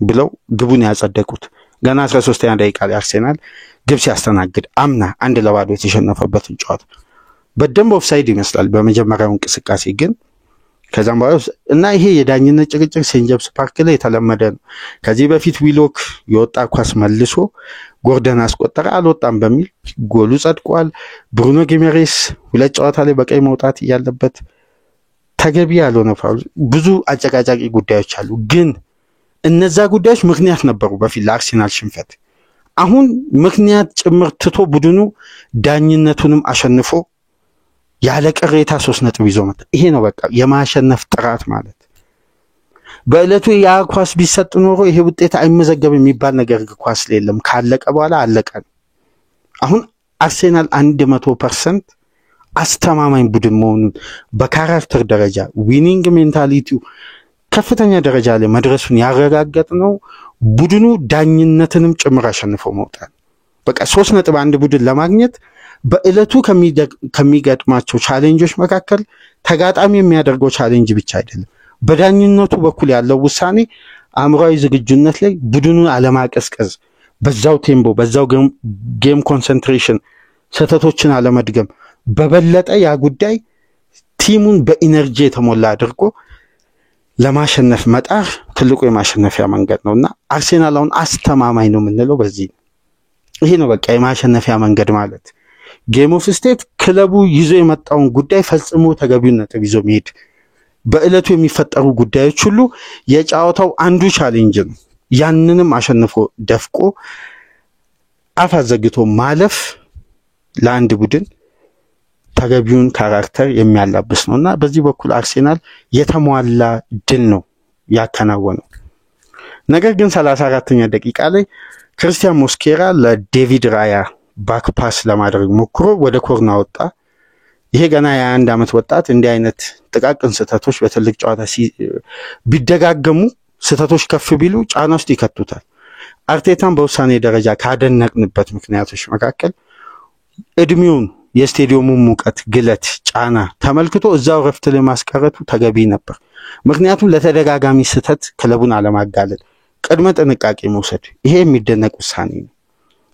ብለው ግቡን ያጸደቁት። ገና 13ኛ ደቂቃ ላይ አርሴናል ግብ ሲያስተናግድ አምና 1-0 የተሸነፈበትን ጨዋታ በደንብ ኦፍሳይድ ይመስላል በመጀመሪያው እንቅስቃሴ ግን ከዛም በኋላ እና ይሄ የዳኝነት ጭቅጭቅ ሴንት ጄምስ ፓርክ ላይ የተለመደ ነው። ከዚህ በፊት ዊሎክ የወጣ ኳስ መልሶ ጎርደን አስቆጠረ አልወጣም በሚል ጎሉ ጸድቋል። ብሩኖ ጊሜሬስ 2 ጨዋታ ላይ በቀይ መውጣት ያለበት ተገቢ ያልሆነ ፋውል ብዙ አጨቃጫቂ ጉዳዮች አሉ። ግን እነዛ ጉዳዮች ምክንያት ነበሩ በፊት ለአርሴናል ሽንፈት። አሁን ምክንያት ጭምር ትቶ ቡድኑ ዳኝነቱንም አሸንፎ ያለ ቅሬታ 3 ነጥብ ይዞ መጣ። ይሄ ነው በቃ የማሸነፍ ጥራት ማለት። በእለቱ ያ ኳስ ቢሰጥ ኖሮ ይሄ ውጤት አይመዘገብ የሚባል ነገር ኳስ የለም። ካለቀ በኋላ አለቀ። አሁን አርሴናል 100% አስተማማኝ ቡድን መሆኑን በካራክተር ደረጃ ዊኒንግ ሜንታሊቲው ከፍተኛ ደረጃ ላይ መድረሱን ያረጋገጥነው ቡድኑ ዳኝነትንም ጭምር አሸንፎ መውጣት። በቃ 3 ነጥብ አንድ ቡድን ለማግኘት በእለቱ ከሚገጥማቸው ቻሌንጆች መካከል ተጋጣሚ የሚያደርገው ቻሌንጅ ብቻ አይደለም፣ በዳኝነቱ በኩል ያለው ውሳኔ አእምሯዊ ዝግጁነት ላይ ቡድኑን አለማቀዝቀዝ፣ በዛው ቴምፖ በዛው ጌም ኮንሰንትሬሽን ሰተቶችን አለመድገም በበለጠ ያ ጉዳይ ቲሙን በኢነርጂ የተሞላ አድርጎ ለማሸነፍ መጣር ትልቁ የማሸነፊያ መንገድ ነውና አርሴናል አሁን አስተማማኝ ነው የምንለው በዚህ። ይሄ ነው በቃ የማሸነፊያ መንገድ ማለት። ጌም ኦፍ ስቴት ክለቡ ይዞ የመጣውን ጉዳይ ፈጽሞ ተገቢነት ይዞ መሄድ፣ በእለቱ የሚፈጠሩ ጉዳዮች ሁሉ የጫወታው አንዱ ቻሌንጅ ነው። ያንንም አሸንፎ ደፍቆ አፋዘግቶ ማለፍ ለአንድ ቡድን ተገቢውን ካራክተር የሚያላብስ ነውና በዚህ በኩል አርሴናል የተሟላ ድል ነው ያከናወነው። ነገር ግን 34ኛ ደቂቃ ላይ ክርስቲያን ሞስኬራ ለዴቪድ ራያ ባክ ፓስ ለማድረግ ሞክሮ ወደ ኮርና ወጣ። ይሄ ገና የ21 ዓመት ወጣት እንዲህ አይነት ጥቃቅን ስህተቶች በትልቅ ጨዋታ ቢደጋገሙ ስህተቶች ከፍ ቢሉ ጫና ውስጥ ይከቱታል። አርቴታን በውሳኔ ደረጃ ካደነቅንበት ምክንያቶች መካከል እድሜውን፣ የስቴዲየሙ ሙቀት፣ ግለት፣ ጫና ተመልክቶ እዛው ረፍት ላይ ማስቀረቱ ተገቢ ነበር። ምክንያቱም ለተደጋጋሚ ስህተት ክለቡን አለማጋለጥ፣ ቅድመ ጥንቃቄ መውሰድ ይሄ የሚደነቅ ውሳኔ ነው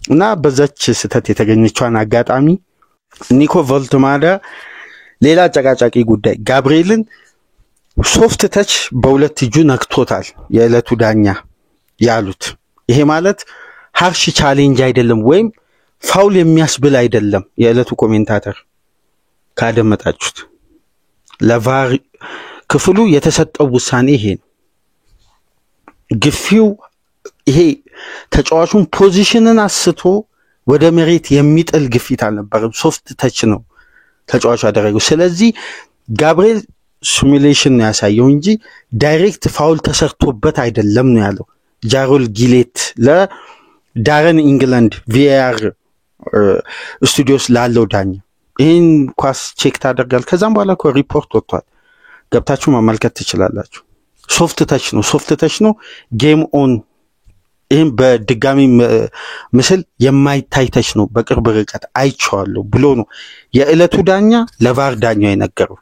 እና በዛች ስህተት የተገኘችዋን አጋጣሚ ኒኮ ቮልትማዳ ሌላ አጨቃጫቂ ጉዳይ ጋብሪኤልን ሶፍት ተች በሁለት እጁ ነክቶታል የዕለቱ ዳኛ ያሉት። ይሄ ማለት ሃርሽ ቻሌንጅ አይደለም ወይም ፋውል የሚያስብል አይደለም። የዕለቱ ኮሜንታተር ካደመጣችሁት ለቫር ክፍሉ የተሰጠው ውሳኔ ይሄ ነው። ግፊው ይሄ ተጫዋቹን ፖዚሽንን አስቶ ወደ መሬት የሚጥል ግፊት አልነበረም። ሶፍት ተች ነው ተጫዋቹ ያደረገው። ስለዚህ ጋብሪኤል ሲሙሌሽን ነው ያሳየው እንጂ ዳይሬክት ፋውል ተሰርቶበት አይደለም ነው ያለው ጃሮል ጊሌት ለዳረን ኢንግላንድ ቪአር ስቱዲዮስ ላለው ዳኛ ይሄን ኳስ ቼክ ታደርጋል ከዛም በኋላ እኮ ሪፖርት ወጥቷል ገብታችሁ መመልከት ትችላላችሁ ሶፍት ተች ነው ጌም ኦን ይሄን በድጋሚ ምስል የማይታይ ተች ነው በቅርብ ርቀት አይቻለሁ ብሎ ነው የዕለቱ ዳኛ ለቫር ዳኛው የነገረው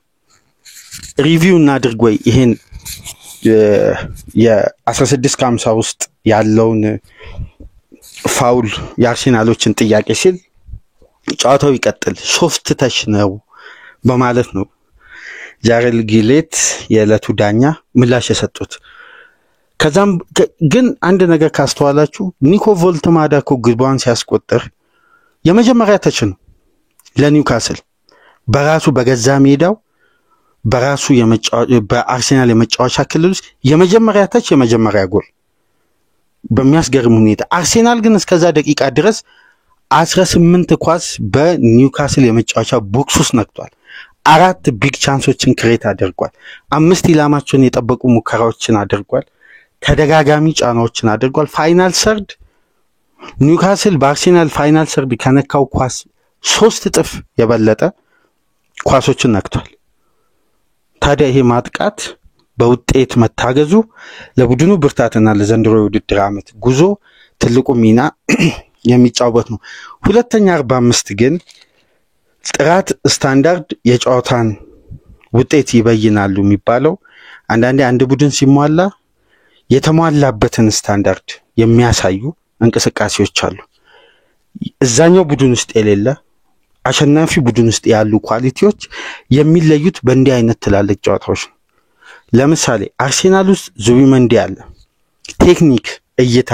ሪቪው እናድርግ ወይ ይሄን የ1650 ውስጥ ያለውን ፋውል የአርሴናሎችን ጥያቄ ሲል ጨዋታው ይቀጥል ሶፍት ተች ነው በማለት ነው ጃረል ጊሌት የዕለቱ ዳኛ ምላሽ የሰጡት ከዛም ግን አንድ ነገር ካስተዋላችሁ ኒኮ ቮልትማዳ እኮ ግቧን ሲያስቆጥር የመጀመሪያ ተች ነው ለኒውካስል በራሱ በገዛ ሜዳው በራሱ በአርሴናል የመጫወቻ ክልል ውስጥ የመጀመሪያ ተች የመጀመሪያ ጎል በሚያስገርም ሁኔታ አርሴናል ግን እስከዛ ደቂቃ ድረስ 18 ኳስ በኒውካስል የመጫወቻ ቦክስ ውስጥ ነክቷል 4 ቢግ ቻንሶችን ክሬት አድርጓል 5 ኢላማቸውን የጠበቁ ሙከራዎችን አድርጓል ተደጋጋሚ ጫናዎችን አድርጓል ፋይናል ሰርድ ኒውካስል በአርሴናል ፋይናል ሰርድ ከነካው ኳስ 3 እጥፍ የበለጠ ኳሶችን ነክቷል ታዲያ ይሄ ማጥቃት በውጤት መታገዙ ለቡድኑ ብርታትና ለዘንድሮ የውድድር ዓመት ጉዞ ትልቁ ሚና የሚጫወት ነው ሁለተኛ 45 ግን ጥራት ስታንዳርድ የጨዋታን ውጤት ይበይናሉ የሚባለው አንዳንዴ አንድ ቡድን ሲሟላ የተሟላበትን ስታንዳርድ የሚያሳዩ እንቅስቃሴዎች አሉ እዛኛው ቡድን ውስጥ የሌለ አሸናፊ ቡድን ውስጥ ያሉ ኳሊቲዎች የሚለዩት በእንዲህ አይነት ትላልቅ ጨዋታዎች ነው ለምሳሌ አርሴናል ውስጥ ዙቢመንዲ አለ ቴክኒክ እይታ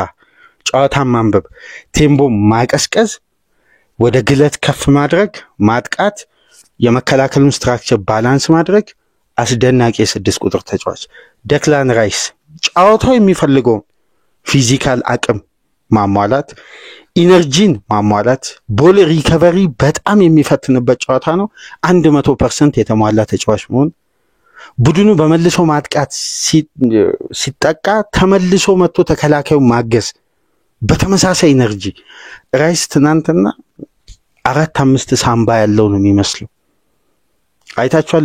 ጨዋታ ማንበብ ቴምቦ ማቀስቀዝ ወደ ግለት ከፍ ማድረግ ማጥቃት የመከላከሉን ስትራክቸር ባላንስ ማድረግ አስደናቂ የ6 ቁጥር ተጫዋች ዴክላን ራይስ ጨዋታው የሚፈልገው ፊዚካል አቅም ማሟላት ኢነርጂን ማሟላት ቦል ሪከቨሪ በጣም የሚፈትንበት ጨዋታ ነው 100% የተሟላ ተጫዋች መሆን ቡድኑ በመልሶ ማጥቃት ሲጠቃ ተመልሶ መጥቶ ተከላካዩ ማገዝ በተመሳሳይ ኢነርጂ ራይስ ትናንትና 4-5 ሳምባ ያለው ነው የሚመስለው አይታችኋል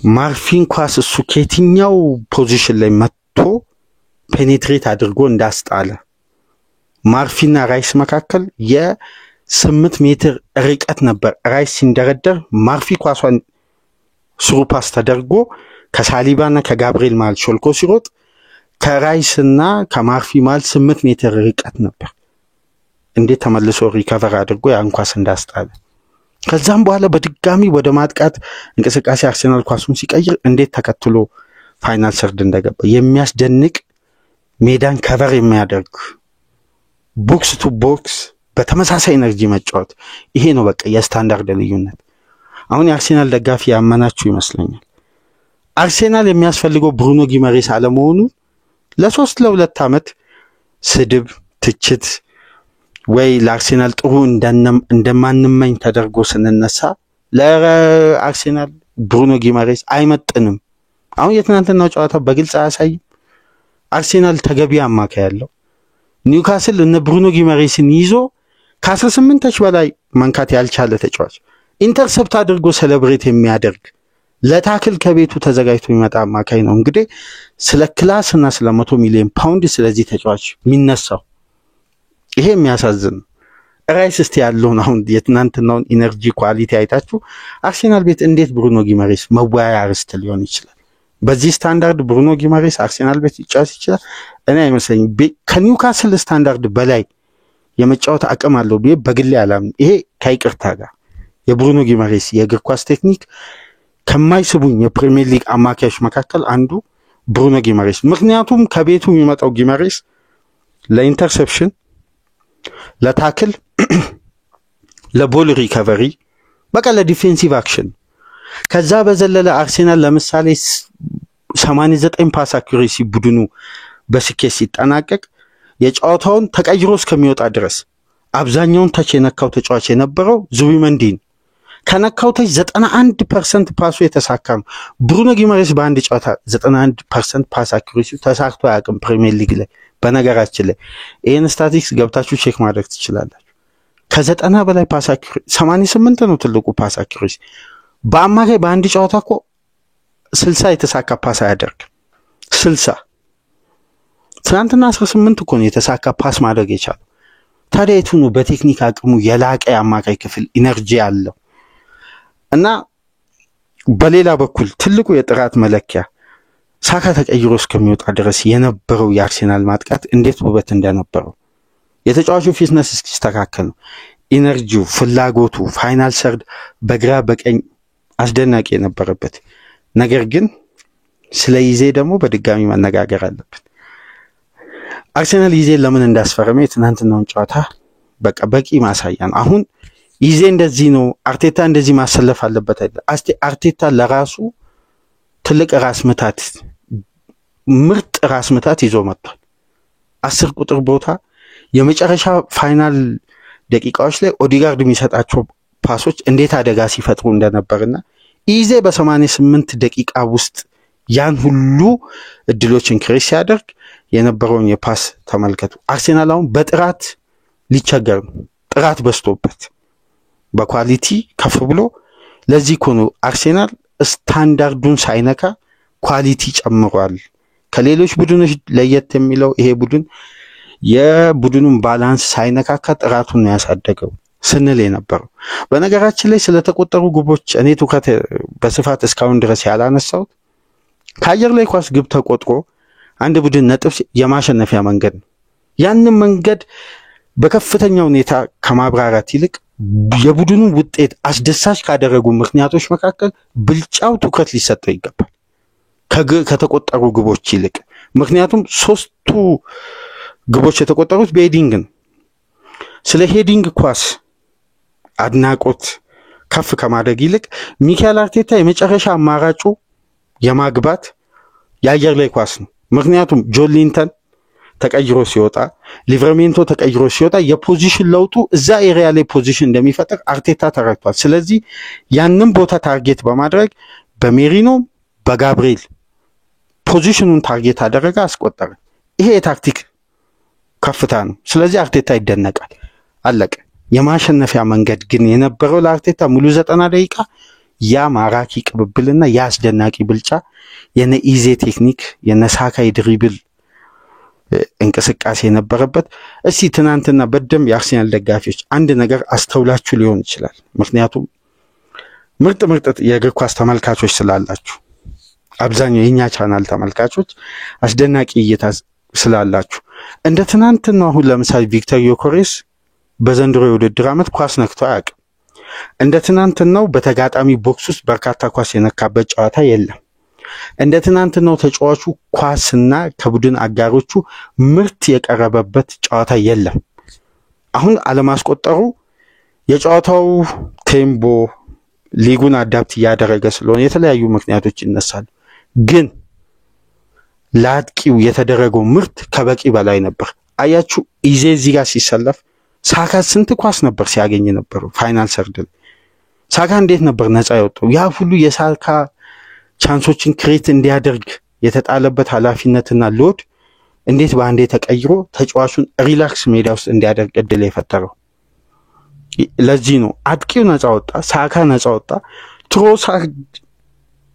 የማርፊን ኳስ እሱ ከየትኛው ፖዚሽን ላይ መጥቶ ፔኔትሬት አድርጎ እንዳስጣለ ማርፊና ራይስ መካከል የ8 ሜትር ርቀት ነበር ራይስ ሲንደረደር ማርፊ ኳሷን ሱሩፓስ ተደርጎ ከሳሊባና ከጋብሪኤል ማል ሾልኮ ሲሮጥ ከራይስና ከማርፊ ማል 8 ሜትር ርቀት ነበር እንዴት ተመልሶ ሪከቨር አድርጎ ያን ኳስ እንዳስጣለ ከዛም በኋላ በድጋሚ ወደ ማጥቃት እንቅስቃሴ አርሴናል ኳሱን ሲቀይር እንዴት ተከትሎ ፋይናል ሰርድ እንደገባ የሚያስደንቅ ሜዳን ከቨር የሚያደርግ ቦክስ ቱ ቦክስ በተመሳሳይ ኤነርጂ መጫወት ይሄ ነው በቃ የስታንዳርድ ልዩነት አሁን የአርሴናል ደጋፊ ያመናችሁ ይመስለኛል አርሴናል የሚያስፈልገው ብሩኖ ጊማሬስ አለመሆኑ ለ2 ዓመት ስድብ ትችት ወይ ለአርሴናል ጥሩ እንደማንመኝ ተደርጎ ስንነሳ ለአርሴናል ብሩኖ ጊማሬስ አይመጥንም አሁን የትናንትናው ጨዋታ በግልጽ አያሳይም አርሴናል ተገቢ አማካይ ያለው ኒውካስል እነ ብሩኖ ጊማሬስን ይዞ ከ18 ተች በላይ መንካት ያልቻለ ተጫዋች ኢንተርሰፕት አድርጎ ሴሌብሬት የሚያደርግ ለታክል ከቤቱ ተዘጋጅቶ የሚመጣ አማካይ ነው እንግዲህ ስለ ክላስና ስለ 100 ሚሊዮን ፓውንድ ስለዚህ ተጫዋች የሚነሳው ይሄ የሚያሳዝን ራይስ እስቲ ያለውን አሁን የትናንትናውን ኢነርጂ ኳሊቲ አይታችሁ አርሴናል ቤት እንዴት ብሩኖ ጊማሬስ መዋያ አርስት ሊሆን ይችላል በዚህ ስታንዳርድ ብሩኖ ጊማሬስ አርሴናል ቤት ይጫወት ይችላል እኔ አይመስለኝም ከኒውካስል ስታንዳርድ በላይ የመጫወት አቅም አለው በግል ያላም ይሄ ከይቅርታ ጋር የብሩኖ ጊማሬስ የእግር ኳስ ቴክኒክ ከማይስቡኝ የፕሪሚየር ሊግ አማካዮች መካከል አንዱ ብሩኖ ጊማሬስ ምክንያቱም ከቤቱ የሚመጣው ጊማሬስ ለኢንተርሴፕሽን ለታክል ለቦል ሪከቨሪ በቃ ለዲፌንሲቭ አክሽን ከዛ በዘለለ አርሴናል ለምሳሌ 89 ፓስ አኩሬሲ ቡድኑ በስኬት ሲጠናቀቅ የጨዋታውን ተቀይሮ እስከሚወጣ ድረስ አብዛኛውን ተች የነካው ተጫዋች የነበረው ዙቢመንዲ ከነካው ተች 91% ፓሱ የተሳካ ነው። ብሩኖ ጊማሬስ በአንድ ጨዋታ 91% ፓስ አኩሬሲ ተሳክቶ አያውቅም ፕሪሚየር ሊግ ላይ። በነገራችን ላይ ይሄን ስታቲስቲክስ ገብታችሁ ቼክ ማድረግ ትችላላችሁ። ከ90 በላይ ፓስ አኩሬሲ 88 ነው ትልቁ ፓስ አኩሬሲ። በአማካይ በአንድ ጨዋታ እኮ 60 የተሳካ ፓስ አያደርግም። 60 ትናንትና 18 እኮ ነው የተሳካ ፓስ ማድረግ የቻለው። ታዲያ የቱ ነው በቴክኒክ አቅሙ የላቀ አማካይ ክፍል ኢነርጂ ያለው? እና በሌላ በኩል ትልቁ የጥራት መለኪያ ሳካ ተቀይሮ እስከሚወጣ ድረስ የነበረው የአርሴናል ማጥቃት እንዴት ውበት እንደነበረው የተጫዋቹ ፊትነስ እስኪስተካከል ነው ኢነርጂው፣ ፍላጎቱ ፋይናል ሰርድ በግራ በቀኝ አስደናቂ የነበረበት። ነገር ግን ስለ ይዜ ደግሞ በድጋሚ መነጋገር አለብን። አርሴናል ይዜ ለምን እንዳስፈረመ የትናንትናውን ጨዋታ በቂ ማሳያ ነው። አሁን ይዜ እንደዚህ ነው አርቴታ እንደዚህ ማሰለፍ አለበት አይደል? አርቴታ ለራሱ ትልቅ ራስ ምታት ምርጥ ራስ ምታት ይዞ መጥቷል። 10 ቁጥር ቦታ የመጨረሻ ፋይናል ደቂቃዎች ላይ ኦዲጋርድ የሚሰጣቸው ፓሶች እንዴት አደጋ ሲፈጥሩ እንደነበርና ይዜ በ88 ደቂቃ ውስጥ ያን ሁሉ እድሎችን ክሬስ ሲያደርግ የነበረውን የፓስ ተመልከቱ። አርሴናል አሁን በጥራት ሊቸገር ነው። ጥራት በስቶበት በኳሊቲ ከፍ ብሎ ለዚህ እኮ ነው አርሴናል ስታንዳርዱን ሳይነካ ኳሊቲ ጨምሯል። ከሌሎች ቡድኖች ለየት የሚለው ይሄ ቡድን የቡድኑን ባላንስ ሳይነካካ ጥራቱን ያሳደገው ስንል የነበረው። በነገራችን ላይ ስለተቆጠሩ ግቦች እኔ ትኩረት በስፋት እስካሁን ድረስ ያላነሳሁት ከአየር ላይ ኳስ ግብ ተቆጥሮ አንድ ቡድን ነጥብ የማሸነፊያ መንገድ ነው። ያንን መንገድ በከፍተኛ ሁኔታ ከማብራራት ይልቅ የቡድኑ ውጤት አስደሳች ካደረጉ ምክንያቶች መካከል ብልጫው ትኩረት ሊሰጠው ይገባል ከተቆጠሩ ግቦች ይልቅ። ምክንያቱም 3ቱ ግቦች የተቆጠሩት በሄዲንግ ነው። ስለ ሄዲንግ ኳስ አድናቆት ከፍ ከማድረግ ይልቅ ሚካኤል አርቴታ የመጨረሻ አማራጩ የማግባት የአየር ላይ ኳስ ነው። ምክንያቱም ጆሊንተን ተቀይሮ ሲወጣ ሊቨርሜንቶ ተቀይሮ ሲወጣ የፖዚሽን ለውጡ እዛ ኤሪያ ላይ ፖዚሽን እንደሚፈጠር አርቴታ ተረድቷል። ስለዚህ ያንን ቦታ ታርጌት በማድረግ በሜሪኖ በጋብሪኤል ፖዚሽኑን ታርጌት አደረገ፣ አስቆጠረ። ይሄ የታክቲክ ከፍታ ነው። ስለዚህ አርቴታ ይደነቃል። አለቀ። የማሸነፊያ መንገድ ግን የነበረው ለአርቴታ ሙሉ 90 ደቂቃ ያ ማራኪ ቅብብልና ያ አስደናቂ ብልጫ የነ ኢዜ ቴክኒክ የነ ሳካ ድሪብል እንቅስቃሴ የነበረበት። እስቲ ትናንትና በደም የአርሴናል ደጋፊዎች አንድ ነገር አስተውላችሁ ሊሆን ይችላል። ምክንያቱም ምርጥ የእግር ኳስ ተመልካቾች ስላላችሁ አብዛኛው የኛ ቻናል ተመልካቾች አስደናቂ እይታ ስላላችሁ እንደ ትናንትና አሁን ለምሳሌ ቪክተር ዮኬሬስ በዘንድሮ የውድድር ዓመት ኳስ ነክቶ አያውቅም። እንደ ትናንትናው በተጋጣሚ ቦክስ ውስጥ በርካታ ኳስ የነካበት ጨዋታ የለም። እንደ ትናንትናው ተጫዋቹ ኳስና ከቡድን አጋሮቹ ምርት የቀረበበት ጨዋታ የለም። አሁን አለማስቆጠሩ የጨዋታው ቴምቦ ሊጉን አዳፕት ያደረገ ስለሆነ የተለያዩ ምክንያቶች ይነሳሉ። ግን ላጥቂው የተደረገው ምርት ከበቂ በላይ ነበር። አያችሁ ኢዜ እዚህ ጋር ሲሰለፍ ሳካ ስንት ኳስ ነበር ሲያገኝ ነበር። ፋይናል ሰርድ ሳካ እንዴት ነበር ነፃ ያወጣው? ያ ሁሉ የሳካ ቻንሶችን ክሬት እንዲያደርግ የተጣለበት ኃላፊነትና ሎድ እንዴት በአንዴ ተቀይሮ ተጫዋቹን ሪላክስ ሜዳ ውስጥ እንዲያደርግ እድል የፈጠረው? ለዚህ ነው አጥቂው ነፃ ወጣ፣ ሳካ ነፃ ወጣ፣ ትሮሳርድ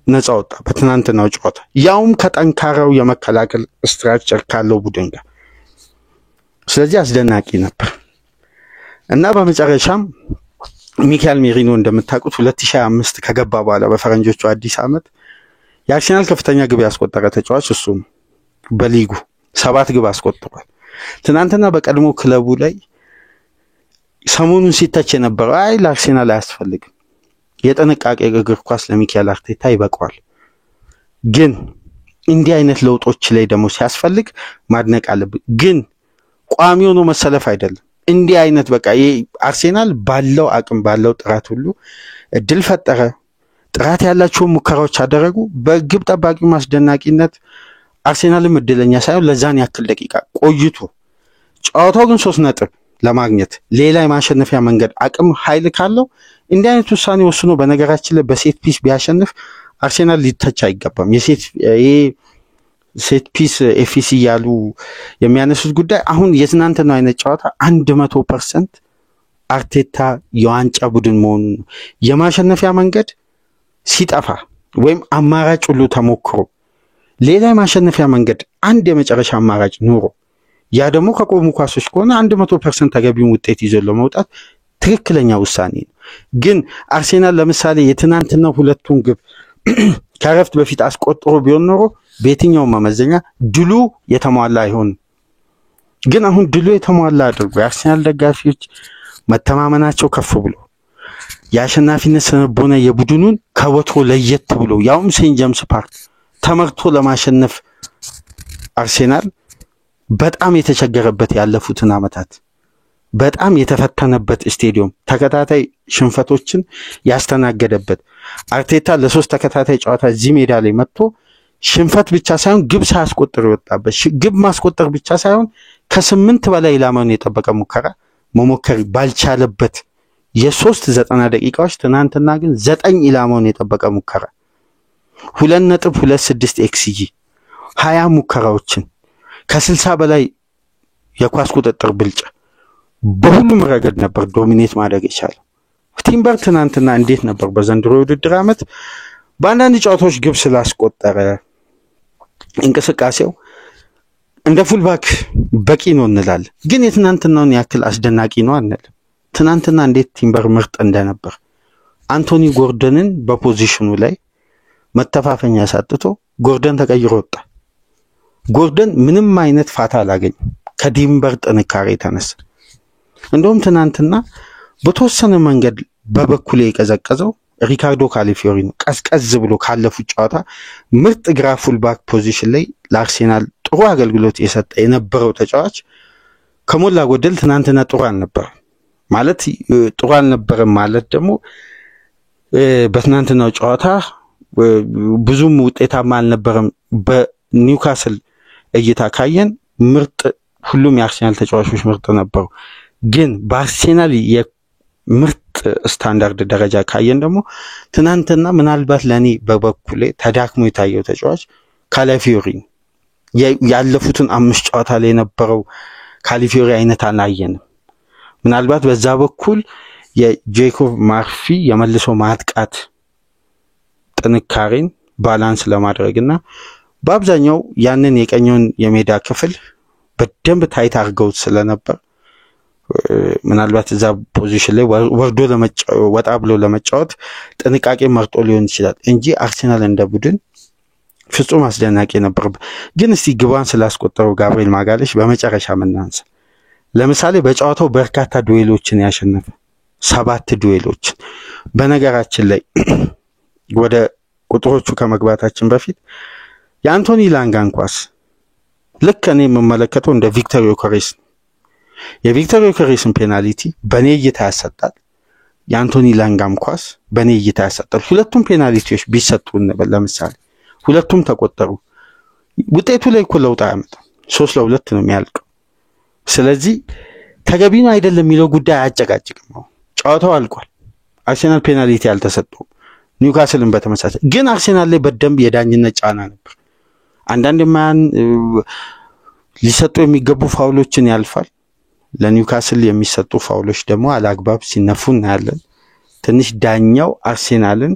ነፃ ወጣ በትናንትናው ጨዋታ፣ ያውም ከጠንካራው የመከላከል ስትራክቸር ካለው ቡድን ጋር። ስለዚህ አስደናቂ ነበር እና በመጨረሻም ሚካኤል ሜሪኖ እንደምታውቁት 2025 ከገባ በኋላ በፈረንጆቹ አዲስ ዓመት የአርሴናል ከፍተኛ ግብ ያስቆጠረ ተጫዋች እሱ ነው። በሊጉ 7 ግብ አስቆጥሯል። ትናንትና በቀድሞ ክለቡ ላይ ሰሞኑን ሲተች የነበረው ለአርሴናል አያስፈልግም፣ የጥንቃቄ እግር ኳስ ለሚካኤል አርቴታ ይበቃዋል። ግን እንዲህ አይነት ለውጦች ላይ ደግሞ ሲያስፈልግ ማድነቅ አለብን። ግን ቋሚ ሆኖ መሰለፍ አይደለም። እንዲህ አይነት በቃ አርሴናል ባለው አቅም ባለው ጥራት ሁሉ እድል ፈጠረ፣ ጥራት ያላቸው ሙከራዎች አደረጉ። በግብ ጠባቂው ማስደናቂነት አርሴናልም እድለኛ ሳይሆን ለዛን ያክል ደቂቃ ቆይቶ ጨዋታው ግን 3 ነጥብ ለማግኘት ሌላ የማሸነፊያ መንገድ አቅም ኃይል ካለው እንዲህ አይነት ውሳኔ ወስኖ በነገራችን ላይ በሴት ፒስ ቢያሸንፍ አርሴናል ሊተች አይገባም። ሴት ፒስ ኤፍሲ ያሉ የሚያነሱት ጉዳይ አሁን የትናንትናው አይነት ጨዋታ 100% አርቴታ የዋንጫ ቡድን መሆኑን ነው። የማሸነፊያ መንገድ ሲጠፋ ወይም አማራጭ ሁሉ ተሞክሮ ሌላ የማሸነፊያ መንገድ አንድ የመጨረሻ አማራጭ ኑሮ ያ ደግሞ ከቆሙ ኳሶች ከሆነ 100% ተገቢውን ውጤት ይዞ ለመውጣት ትክክለኛ ውሳኔ ነው። ግን አርሴናል ለምሳሌ የትናንትናው ሁለቱን ግብ ከረፍት በፊት አስቆጥሮ ቢሆን ኖሮ በየትኛው መመዘኛ ድሉ የተሟላ አይሆን። ግን አሁን ድሉ የተሟላ አድርጎ የአርሴናል ደጋፊዎች መተማመናቸው ከፍ ብሎ የአሸናፊነት ስነቦና የቡድኑን ከወትሮ ለየት ብሎ ያውም ሴንት ጄምስ ፓርክ ተመርቶ ለማሸነፍ አርሴናል በጣም የተቸገረበት ያለፉትን አመታት በጣም የተፈተነበት ስቴዲየም ተከታታይ ሽንፈቶችን ያስተናገደበት አርቴታ ለሶስት ተከታታይ ጨዋታ እዚህ ሜዳ ላይ መጥቶ ሽንፈት ብቻ ሳይሆን ግብ ሳያስቆጥር ይወጣበት ግብ ማስቆጠር ብቻ ሳይሆን ከ8 በላይ ኢላማውን የጠበቀ ሙከራ መሞከር ባልቻለበት የ390 ደቂቃዎች ትናንትና ግን 9 ኢላማውን የጠበቀ ሙከራ 2.26 ኤክስጂ 20 ሙከራዎችን ከ60 በላይ የኳስ ቁጥጥር ብልጫ በሁሉም ረገድ ነበር ዶሚኔት ማድረግ የቻለው። ቲምበር ትናንትና እንዴት ነበር በዘንድሮ ውድድር ዓመት በአንዳንድ ጨዋታዎች ግብ ስላስቆጠረ እንቅስቃሴው እንደ ፉልባክ በቂ ነው እንላለን። ግን የትናንትናውን ያክል አስደናቂ ነው አንልም። ትናንትና እንዴት ቲምበር ምርጥ እንደነበር አንቶኒ ጎርደንን በፖዚሽኑ ላይ መተፋፈኛ ያሳጥቶ ጎርደን ተቀይሮ ወጣ። ጎርደን ምንም አይነት ፋታ አላገኘም ከቲምበር ጥንካሬ ተነሳ። እንደውም ትናንትና በተወሰነ መንገድ በበኩሌ የቀዘቀዘው ሪካርዶ ካሊፊዮሪ ነው። ቀዝቀዝ ብሎ ካለፉት ጨዋታ ምርጥ ግራ ፉልባክ ፖዚሽን ላይ ለአርሴናል ጥሩ አገልግሎት የሰጠ የነበረው ተጫዋች ከሞላ ጎደል ትናንትና ጥሩ አልነበረም ማለት ደግሞ በትናንትናው ጨዋታ ብዙም ውጤታማ አልነበረም። በኒውካስል እይታ ካየን ምርጥ ሁሉም የአርሴናል ተጫዋቾች ምርጥ ነበሩ። ግን በአርሴናል የምርጥ ስታንዳርድ ደረጃ ካየን ደግሞ ትናንትና ምናልባት ለኔ በበኩሌ ተዳክሞ የታየው ተጫዋች ካሊፊዮሪ ያለፉትን 5 ጨዋታ ላይ የነበረው ካሊፊዮሪ አይነት አላየንም። ምናልባት በዛ በኩል የጄኮብ ማርፊ የመልሶ ማጥቃት ጥንካሬን ባላንስ ለማድረግና በአብዛኛው ያንን የቀኙን የሜዳ ክፍል በደንብ ታይት አድርገው ስለነበር ምናልባት እዛ ፖዚሽን ላይ ወጣ ብሎ ለመጫወት ጥንቃቄ መርጦ ሊሆን ይችላል እንጂ አርሴናል እንደ ቡድን ፍጹም አስደናቂ ነበር። ግን እስቲ ግባን ስላስቆጠረው ጋብሪኤል ማጋሌሽ በመጨረሻ ምናንሳ። ለምሳሌ በጨዋታው በርካታ ዱዌሎችን ያሸነፈ 7 ዱዌሎችን። በነገራችን ላይ ወደ ቁጥሮቹ ከመግባታችን በፊት የአንቶኒ ላንጋን ኳስ ልክ እኔ የምመለከተው እንደ ቪክተር ዮከሬስ የቪክተር ዮከሬስን ፔናልቲ በኔ እይታ ያሰጣል። የአንቶኒ ላንጋም ኳስ በኔ እይታ ያሰጣል። ሁለቱም ፔናልቲዎች ቢሰጡ ለምሳሌ ሁለቱም ተቆጠሩ ውጤቱ ላይ እኮ ለውጥ አያመጣም። 3-2 ነው የሚያልቀው። ስለዚህ ተገቢ ነው አይደለም የሚለው ጉዳይ አያጨቃጭቅም። ጨዋታው አልቋል። አርሴናል ፔናልቲ ያልተሰጠው ኒውካስልን በተመሳሳይ ግን አርሴናል ላይ በደንብ የዳኝነት ጫና ነበር። አንዳንድ ማን ሊሰጡ የሚገቡ ፋውሎችን ያልፋል። ለኒውካስል የሚሰጡ ፋውሎች ደግሞ አላግባብ ሲነፉ እናያለን። ትንሽ ዳኛው አርሴናልን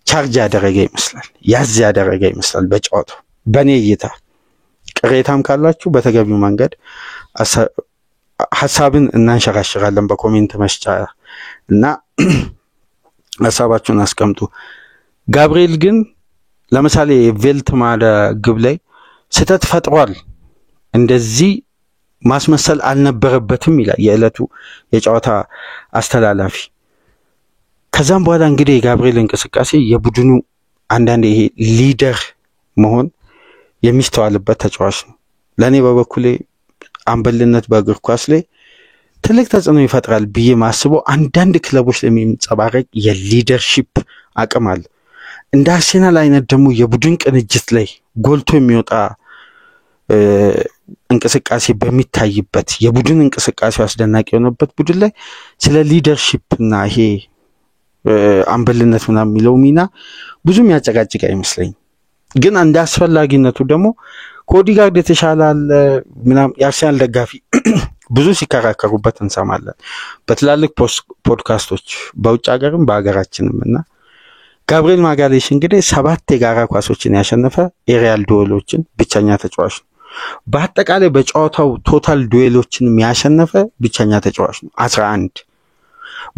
ቻርጅ ያደረገ ይመስላል፣ ያዝ ያደረገ ይመስላል በጨዋታው። በኔ እይታ ቅሬታም ካላችሁ በተገቢው መንገድ ሐሳብን እናንሸራሽራለን በኮሜንት መስጫ እና ሐሳባችሁን አስቀምጡ። ጋብሪኤል ግን ለምሳሌ ቬልትማዳ ግብ ላይ ስህተት ፈጥሯል፣ እንደዚህ ማስመሰል አልነበረበትም ይላል የዕለቱ የጨዋታ አስተላላፊ። ከዛም በኋላ እንግዲህ የጋብሪኤል እንቅስቃሴ የቡድኑ አንዳንድ ይሄ ሊደር መሆን የሚስተዋልበት ተጫዋች ነው። ለኔ በበኩሌ አምበልነት በእግር ኳስ ላይ ትልቅ ተጽዕኖ ይፈጥራል ብዬ ማስበው አንዳንድ ክለቦች ላይ የሚንጸባረቅ የሊደርሺፕ አቅም አለ። እንደ አርሴናል አይነት ደግሞ የቡድን ቅንጅት ላይ ጎልቶ የሚወጣ እንቅስቃሴ በሚታይበት የቡድን እንቅስቃሴው አስደናቂ የሆነበት ቡድን ላይ ስለ ሊደርሺፕ እና ይሄ አምበልነት ምናምን የሚለው ሚና ብዙም ያጨቃጭቅ አይመስለኝ ግን አንድ አስፈላጊነቱ ደግሞ ከኦዲጋርድ የተሻለ አለ ምናምን የአርሰናል ደጋፊ ብዙ ሲከራከሩበት እንሰማለን በትላልቅ ፖድካስቶች በውጭ ሀገርም በአገራችንም እና ጋብሪኤል ማጋሌሽ እንግዲህ 7 የጋራ ኳሶችን ያሸነፈ ኤሪያል ዱዌሎችን ብቸኛ ተጫዋች ነው በአጠቃላይ በጨዋታው ቶታል ዱዌሎችን ያሸነፈ ብቸኛ ተጫዋች ነው 11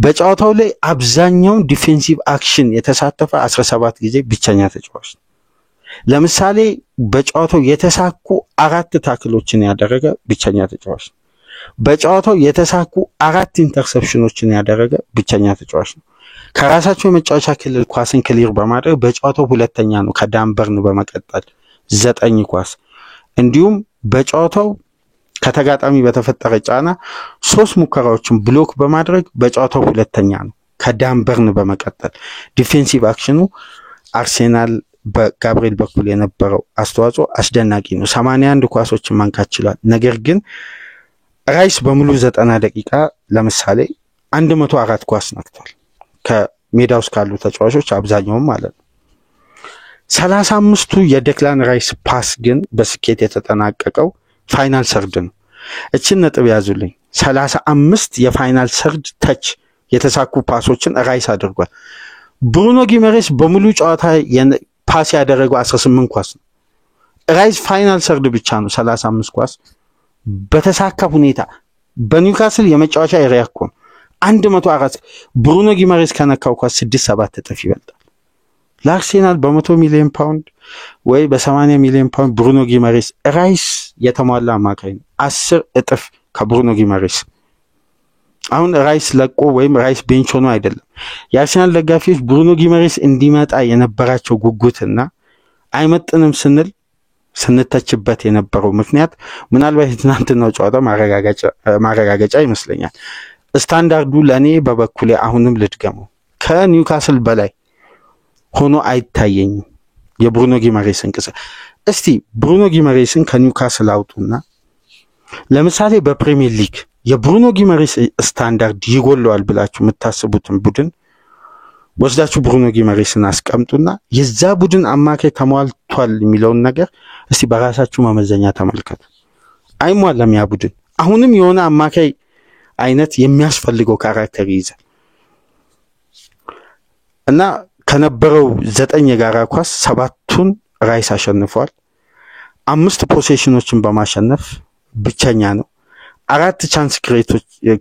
በጨዋታው ላይ አብዛኛው ዲፌንሲቭ አክሽን የተሳተፈ 17 ጊዜ ብቸኛ ተጫዋች ነው ለምሳሌ በጨዋታው የተሳኩ 4 ታክሎችን ያደረገ ብቸኛ ተጫዋች ነው በጨዋታው የተሳኩ 4 ኢንተርሰፕሽኖችን ያደረገ ብቸኛ ተጫዋች ነው ከራሳቸው የመጫወቻ ክልል ኳስን ክሊር በማድረግ በጨዋታው ሁለተኛ ነው ከዳንበርን በመቀጠል 9 ኳስ እንዲሁም በጨዋታው ከተጋጣሚ በተፈጠረ ጫና 3 ሙከራዎችን ብሎክ በማድረግ በጨዋታው ሁለተኛ ነው ከዳንበርን በመቀጠል ዲፌንሲቭ አክሽኑ አርሰናል በጋብሪኤል በኩል የነበረው አስተዋጽኦ አስደናቂ ነው 81 ኳሶችን ማንካት ችሏል ነገር ግን ራይስ በሙሉ 90 ደቂቃ ለምሳሌ 104 ኳስ ነክቷል ከሜዳው ካሉ ተጫዋቾች አብዛኛው ማለት ነው 35ቱ የዴክላን ራይስ ፓስ ግን በስኬት የተጠናቀቀው ፋይናል ሰርድ ነው እቺን ነጥብ ያዙልኝ 35 የፋይናል ሰርድ ተች የተሳኩ ፓሶችን ራይስ አድርጓል ብሩኖ ጊመሬስ በሙሉ ጨዋታ ፓስ ያደረገው 18 ኳስ ነው ራይስ ፋይናል ሰርድ ብቻ ነው 35 ኳስ በተሳካ ሁኔታ በኒውካስል የመጫወቻ ኤሪያ እኮ 104 ብሩኖ ጊመሬስ ከነካው ኳስ 6-7 እጥፍ ይበልጣል ለአርሰናል በ100 ሚሊዮን ፓውንድ ወይ በ80 ሚሊዮን ፓውንድ ብሩኖ ጊመሬስ ራይስ የተሟላ አማካይ ነው 10 እጥፍ ከብሩኖ ጊመሬስ አሁን ራይስ ለቆ ወይም ራይስ ቤንች ሆኖ አይደለም የአርሰናል ደጋፊዎች ብሩኖ ጊመሬስ እንዲመጣ የነበራቸው ጉጉትና አይመጥንም ስንተችበት የነበረው ምክንያት ምናልባት ትናንትናው ጨዋታ ማረጋገጫ ይመስለኛል ስታንዳርዱ ለኔ በበኩሌ አሁንም ልድገመው ከኒውካስል በላይ ሆኖ አይታየኝም የብሩኖ ጊመሬስ እንቅስቃሴ እስቲ ብሩኖ ጊመሬስን ከኒውካስል አውጡና ለምሳሌ በፕሪሚየር ሊግ የብሩኖ ጊመሬስ ስታንዳርድ ይጎለዋል ብላችሁ የምታስቡትን ቡድን ወስዳችሁ ብሩኖ ጊመሬስን አስቀምጡና የዛ ቡድን አማካይ ተሟልቷል የሚለውን ነገር እስቲ በራሳችሁ መመዘኛ ተመልከቱ አይሟላም ያ ቡድን አሁንም የሆነ አማካይ አይነት የሚያስፈልገው ካራክተር ይይዛል እና ከነበረው 9 የጋራ ኳስ 7ቱን ራይስ አሸንፏል 5 ፖሴሽኖችን በማሸነፍ ብቸኛ ነው 4 ቻንስ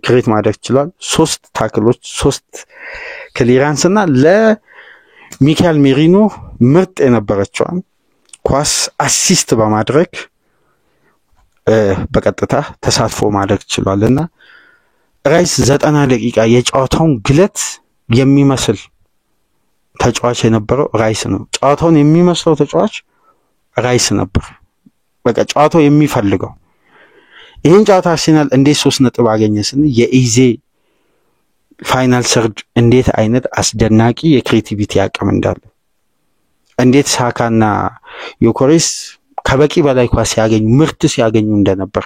ክሬት ማድረግ ችሏል 3 ታክሎች 3 ክሊራንስ እና ለሚካኤል ሜሪኖ ምርጥ የነበረችዋን ኳስ አሲስት በማድረግ በቀጥታ ተሳትፎ ማድረግ ችሏልና ራይስ 90 ደቂቃ የጨዋታውን ግለት የሚመስል ተጫዋች የነበረው ራይስ ነው ጨዋታውን የሚመስለው ተጫዋች ራይስ ነበር በቃ ጨዋታው የሚፈልገው ይሄን ጨዋታ አርሰናል እንዴት 3 ነጥብ አገኘ ስን የኢዜ ፋይናል ሰርድ እንዴት አይነት አስደናቂ የክሬቲቪቲ አቅም እንዳለው እንዴት ሳካና ዮኮሬስ ከበቂ በላይ ኳስ ሲያገኙ ምርት ሲያገኙ እንደነበር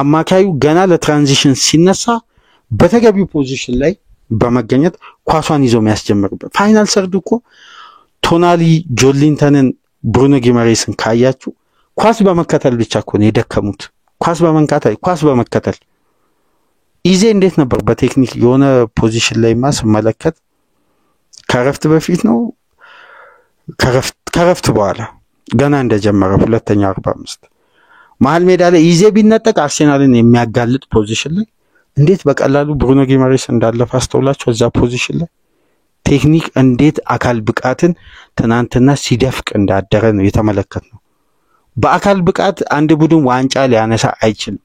አማካዩ ገና ለትራንዚሽን ሲነሳ በተገቢው ፖዚሽን ላይ በመገኘት ኳሷን ይዞ የሚያስጀምርበት ፋይናል ሰርድ እኮ ቶናሊ ጆሊንተንን ብሩኖ ጊመሬስን ካያችሁ ኳስ በመከተል ብቻ እኮ ነው የደከሙት ኳስ በመከተል ኢዜ እንዴት ነበር በቴክኒክ የሆነ ፖዚሽን ላይ ማስመለከት ከረፍት በፊት ነው ከረፍት በኋላ ገና እንደጀመረ ሁለተኛ 45 መሃል ሜዳ ላይ ኢዜ ቢነጠቅ አርሰናልን የሚያጋልጥ ፖዚሽን ላይ እንዴት በቀላሉ ብሩኖ ጊመሬስ እንዳለፈ አስተውላችሁ እዛ ፖዚሽን ላይ ቴክኒክ እንዴት አካል ብቃትን ትናንትና ሲደፍቅ እንዳደረ ነው የተመለከትነው በአካል ብቃት አንድ ቡድን ዋንጫ ሊያነሳ አይችልም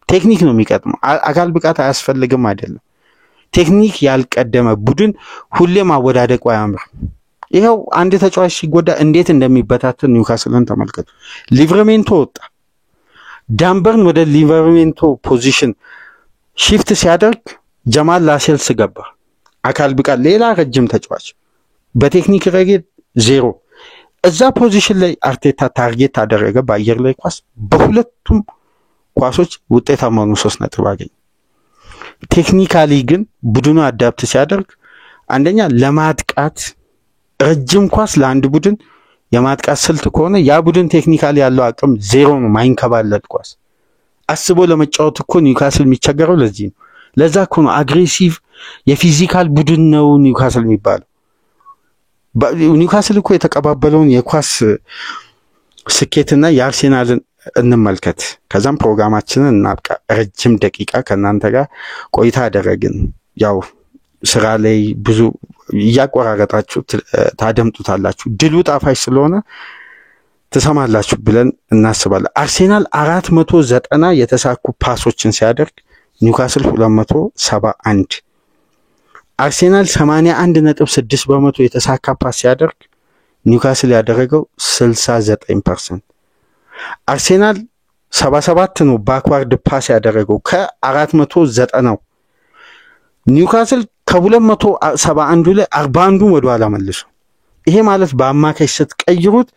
ቴክኒክ ነው የሚቀድመው አካል ብቃት አያስፈልግም አይደለም ቴክኒክ ያልቀደመ ቡድን ሁሌም አወዳደቁ አያምርም ይሄው አንድ ተጫዋች ሲጎዳ እንዴት እንደሚበታተን ኒውካስልን ተመልከቱ ሊቨርሜንቶ ወጣ ዳንበርን ወደ ሊቨርሜንቶ ፖዚሽን ሺፍት ሲያደርግ ጀማል ላሴልስ ገባ አካል ብቃት ሌላ ረጅም ተጫዋች በቴክኒክ ረገድ ዜሮ እዛ ፖዚሽን ላይ አርቴታ ታርጌት አደረገ በአየር ላይ ኳስ በሁለቱም ኳሶች ውጤታማ ነው 3 ነጥብ አገኘ ቴክኒካሊ ግን ቡድኑ አዳፕት ሲያደርግ አንደኛ ለማጥቃት ረጅም ኳስ ለአንድ ቡድን የማጥቃት ስልት ከሆነ ያ ቡድን ቴክኒካሊ ያለው አቅም ዜሮ ነው። ማይንከባለል ኳስ አስቦ ለመጫወት እኮ ኒውካስል የሚቸገረው ለዚህ ነው። ለዛ እኮ ነው አግሬሲቭ የፊዚካል ቡድን ነው ኒውካስል የሚባለው። ኒውካስል እኮ የተቀባበለውን የኳስ ስኬትና የአርሴናልን እንመልከት። ከዛም ፕሮግራማችንን እናብቃ። ረጅም ደቂቃ ከናንተ ጋር ቆይታ አደረግን። ያው ስራ ላይ ብዙ እያቆራረጣችሁ ታደምጡታላችሁ። ድሉ ጣፋጭ ስለሆነ ተሰማላችሁ ብለን እናስባለን። አርሴናል 490 የተሳኩ ፓሶችን ሲያደርግ ኒውካስል 271። አርሴናል 81.6% የተሳካ ፓስ ሲያደርግ ኒውካስል ያደረገው 69%። አርሴናል 77 ነው ባክዋርድ ፓስ ያደረገው ከ490። ኒውካስል ከ271 ላይ 41 ወደ ኋላ መልሶ። ይሄ ማለት በአማካይ ስትቀይሩት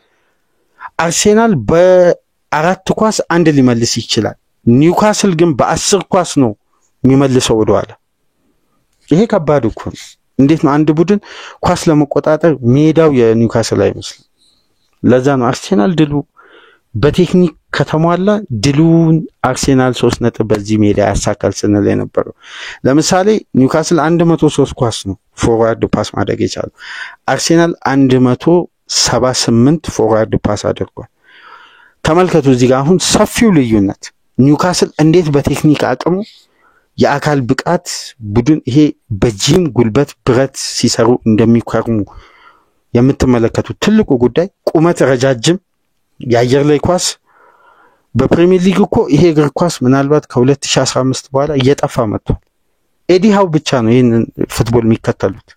አርሴናል በ4 ኳስ አንድ ሊመልስ ይችላል። ኒውካስል ግን በ10 ኳስ ነው የሚመልሰው ወደ ኋላ። ይሄ ከባድ እኮ ነው። እንዴት ነው አንድ ቡድን ኳስ ለመቆጣጠር ሜዳው የኒውካስል አይመስልም። ለዛ ነው አርሴናል ድሉ በቴክኒክ ከተሟላ ድሉን አርሴናል 3 ነጥብ በዚህ ሜዳ ያሳካል ስንል የነበረው። ለምሳሌ ኒውካስል 103 ኳስ ነው ፎርዋርድ ፓስ ማድረግ የቻለው። አርሴናል 178 ፎርዋርድ ፓስ አድርጓል። ተመልከቱ እዚህ ጋር አሁን ሰፊው ልዩነት ኒውካስል እንዴት በቴክኒክ አቅሙ የአካል ብቃት ቡድን ይሄ በጂም ጉልበት ብረት ሲሰሩ እንደሚከርሙ የምትመለከቱት ትልቁ ጉዳይ ቁመት ረጃጅም የአየር ላይ ኳስ በፕሪሚየር ሊግ እኮ ይሄ እግር ኳስ ምናልባት ከ2015 በኋላ እየጠፋ መጥቷል። ኤዲ ሃው ብቻ ነው ይሄን ፉትቦል የሚከተሉት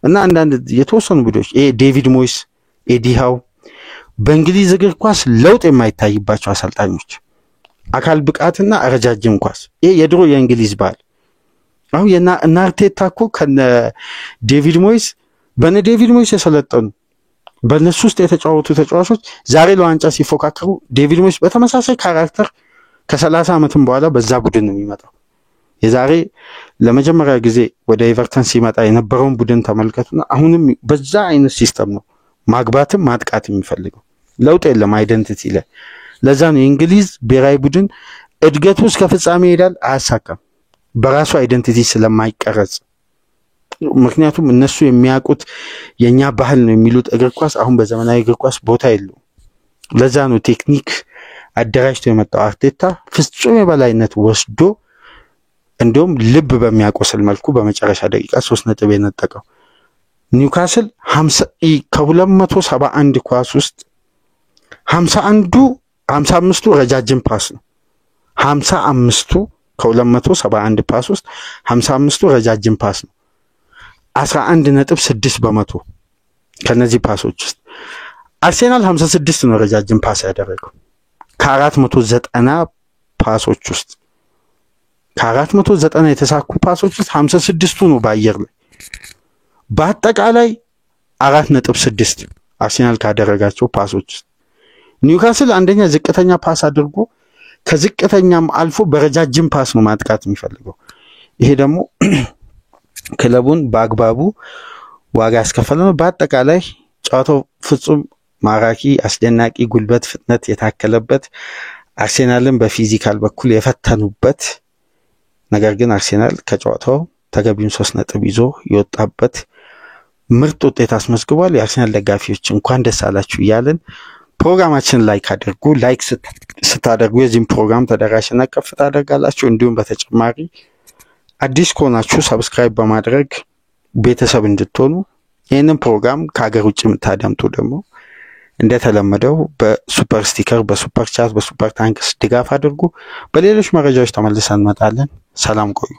እና አንዳንድ የተወሰኑ ቡድኖች ይሄ ዴቪድ ሞይስ፣ ኤዲ ሃው በእንግሊዝ እግር ኳስ ለውጥ የማይታይባቸው አሰልጣኞች አካል ብቃትና ረጃጅም ኳስ ይሄ የድሮ የእንግሊዝ ባህል። አሁን እና አርቴታ እኮ ከነ ዴቪድ ሞይስ በነ ዴቪድ ሞይስ የሰለጠኑ በእነሱ ውስጥ የተጫወቱ ተጫዋቾች ዛሬ ለዋንጫ ሲፎካከሩ ዴቪድ ሞይስ በተመሳሳይ ካራክተር ከ30 ዓመትም በኋላ በዛ ቡድን ነው የሚመጣው። የዛሬ ለመጀመሪያ ጊዜ ወደ ኤቨርተን ሲመጣ የነበረውን ቡድን ተመልከቱና አሁንም በዛ አይነት ሲስተም ነው ማግባትም ማጥቃት የሚፈልገው። ለውጥ የለም አይደንቲቲ ላይ። ለዛ ነው የእንግሊዝ ብሔራዊ ቡድን እድገቱ እስከ ፍጻሜ ይሄዳል አያሳካም በራሱ አይደንቲቲ ስለማይቀረጽ። ምክንያቱም እነሱ የሚያውቁት የኛ ባህል ነው የሚሉት እግር ኳስ አሁን በዘመናዊ እግር ኳስ ቦታ የለው። ለዛ ነው ቴክኒክ አደራጅቶ የመጣው አርቴታ ፍጹም የበላይነት ወስዶ እንደውም ልብ በሚያቆስል መልኩ በመጨረሻ ደቂቃ 3 ነጥብ የነጠቀው። ኒውካስል 271 ኳስ ውስጥ 55ቱ ረጃጅም ፓስ ነው። 55ቱ ከ271 ፓስ ውስጥ 55ቱ ረጃጅም ፓስ ነው። 11.6% ከነዚህ ፓሶች ውስጥ አርሴናል 56 ነው ረጃጅም ፓስ ያደረገው ከ490 ፓሶች ውስጥ። ከ490 የተሳኩ ፓሶች ውስጥ 56ቱ ነው በአየር ላይ። በአጠቃላይ 4.6 አርሴናል ካደረጋቸው ፓሶች ውስጥ ኒውካስል አንደኛ ዝቅተኛ ፓስ አድርጎ ከዝቅተኛም አልፎ በረጃጅም ፓስ ነው ማጥቃት የሚፈልገው። ይሄ ደግሞ ክለቡን በአግባቡ ዋጋ ያስከፈለው። በአጠቃላይ ጨዋታው ፍጹም ማራኪ፣ አስደናቂ፣ ጉልበት ፍጥነት የታከለበት አርሴናልን በፊዚካል በኩል የፈተኑበት ነገር ግን አርሴናል ከጨዋታው ተገቢውን 3 ነጥብ ይዞ የወጣበት ምርጥ ውጤት አስመዝግቧል። የአርሴናል ደጋፊዎች እንኳን ደስ አላችሁ እያልን ፕሮግራማችን ላይክ አድርጉ። ላይክ ስታደርጉ የዚህን ፕሮግራም ተደራሽነት ከፍ ታደርጋላችሁ። እንዲሁም በተጨማሪ አዲስ ከሆናችሁ ሰብስክራይብ በማድረግ ቤተሰብ እንድትሆኑ፣ ይህንን ፕሮግራም ከሀገር ውጭ የምታደምጡ ደግሞ እንደተለመደው በሱፐር ስቲከር፣ በሱፐር ቻት፣ በሱፐር ታንክስ ድጋፍ አድርጉ። በሌሎች መረጃዎች ተመልሰን እንመጣለን። ሰላም ቆዩ።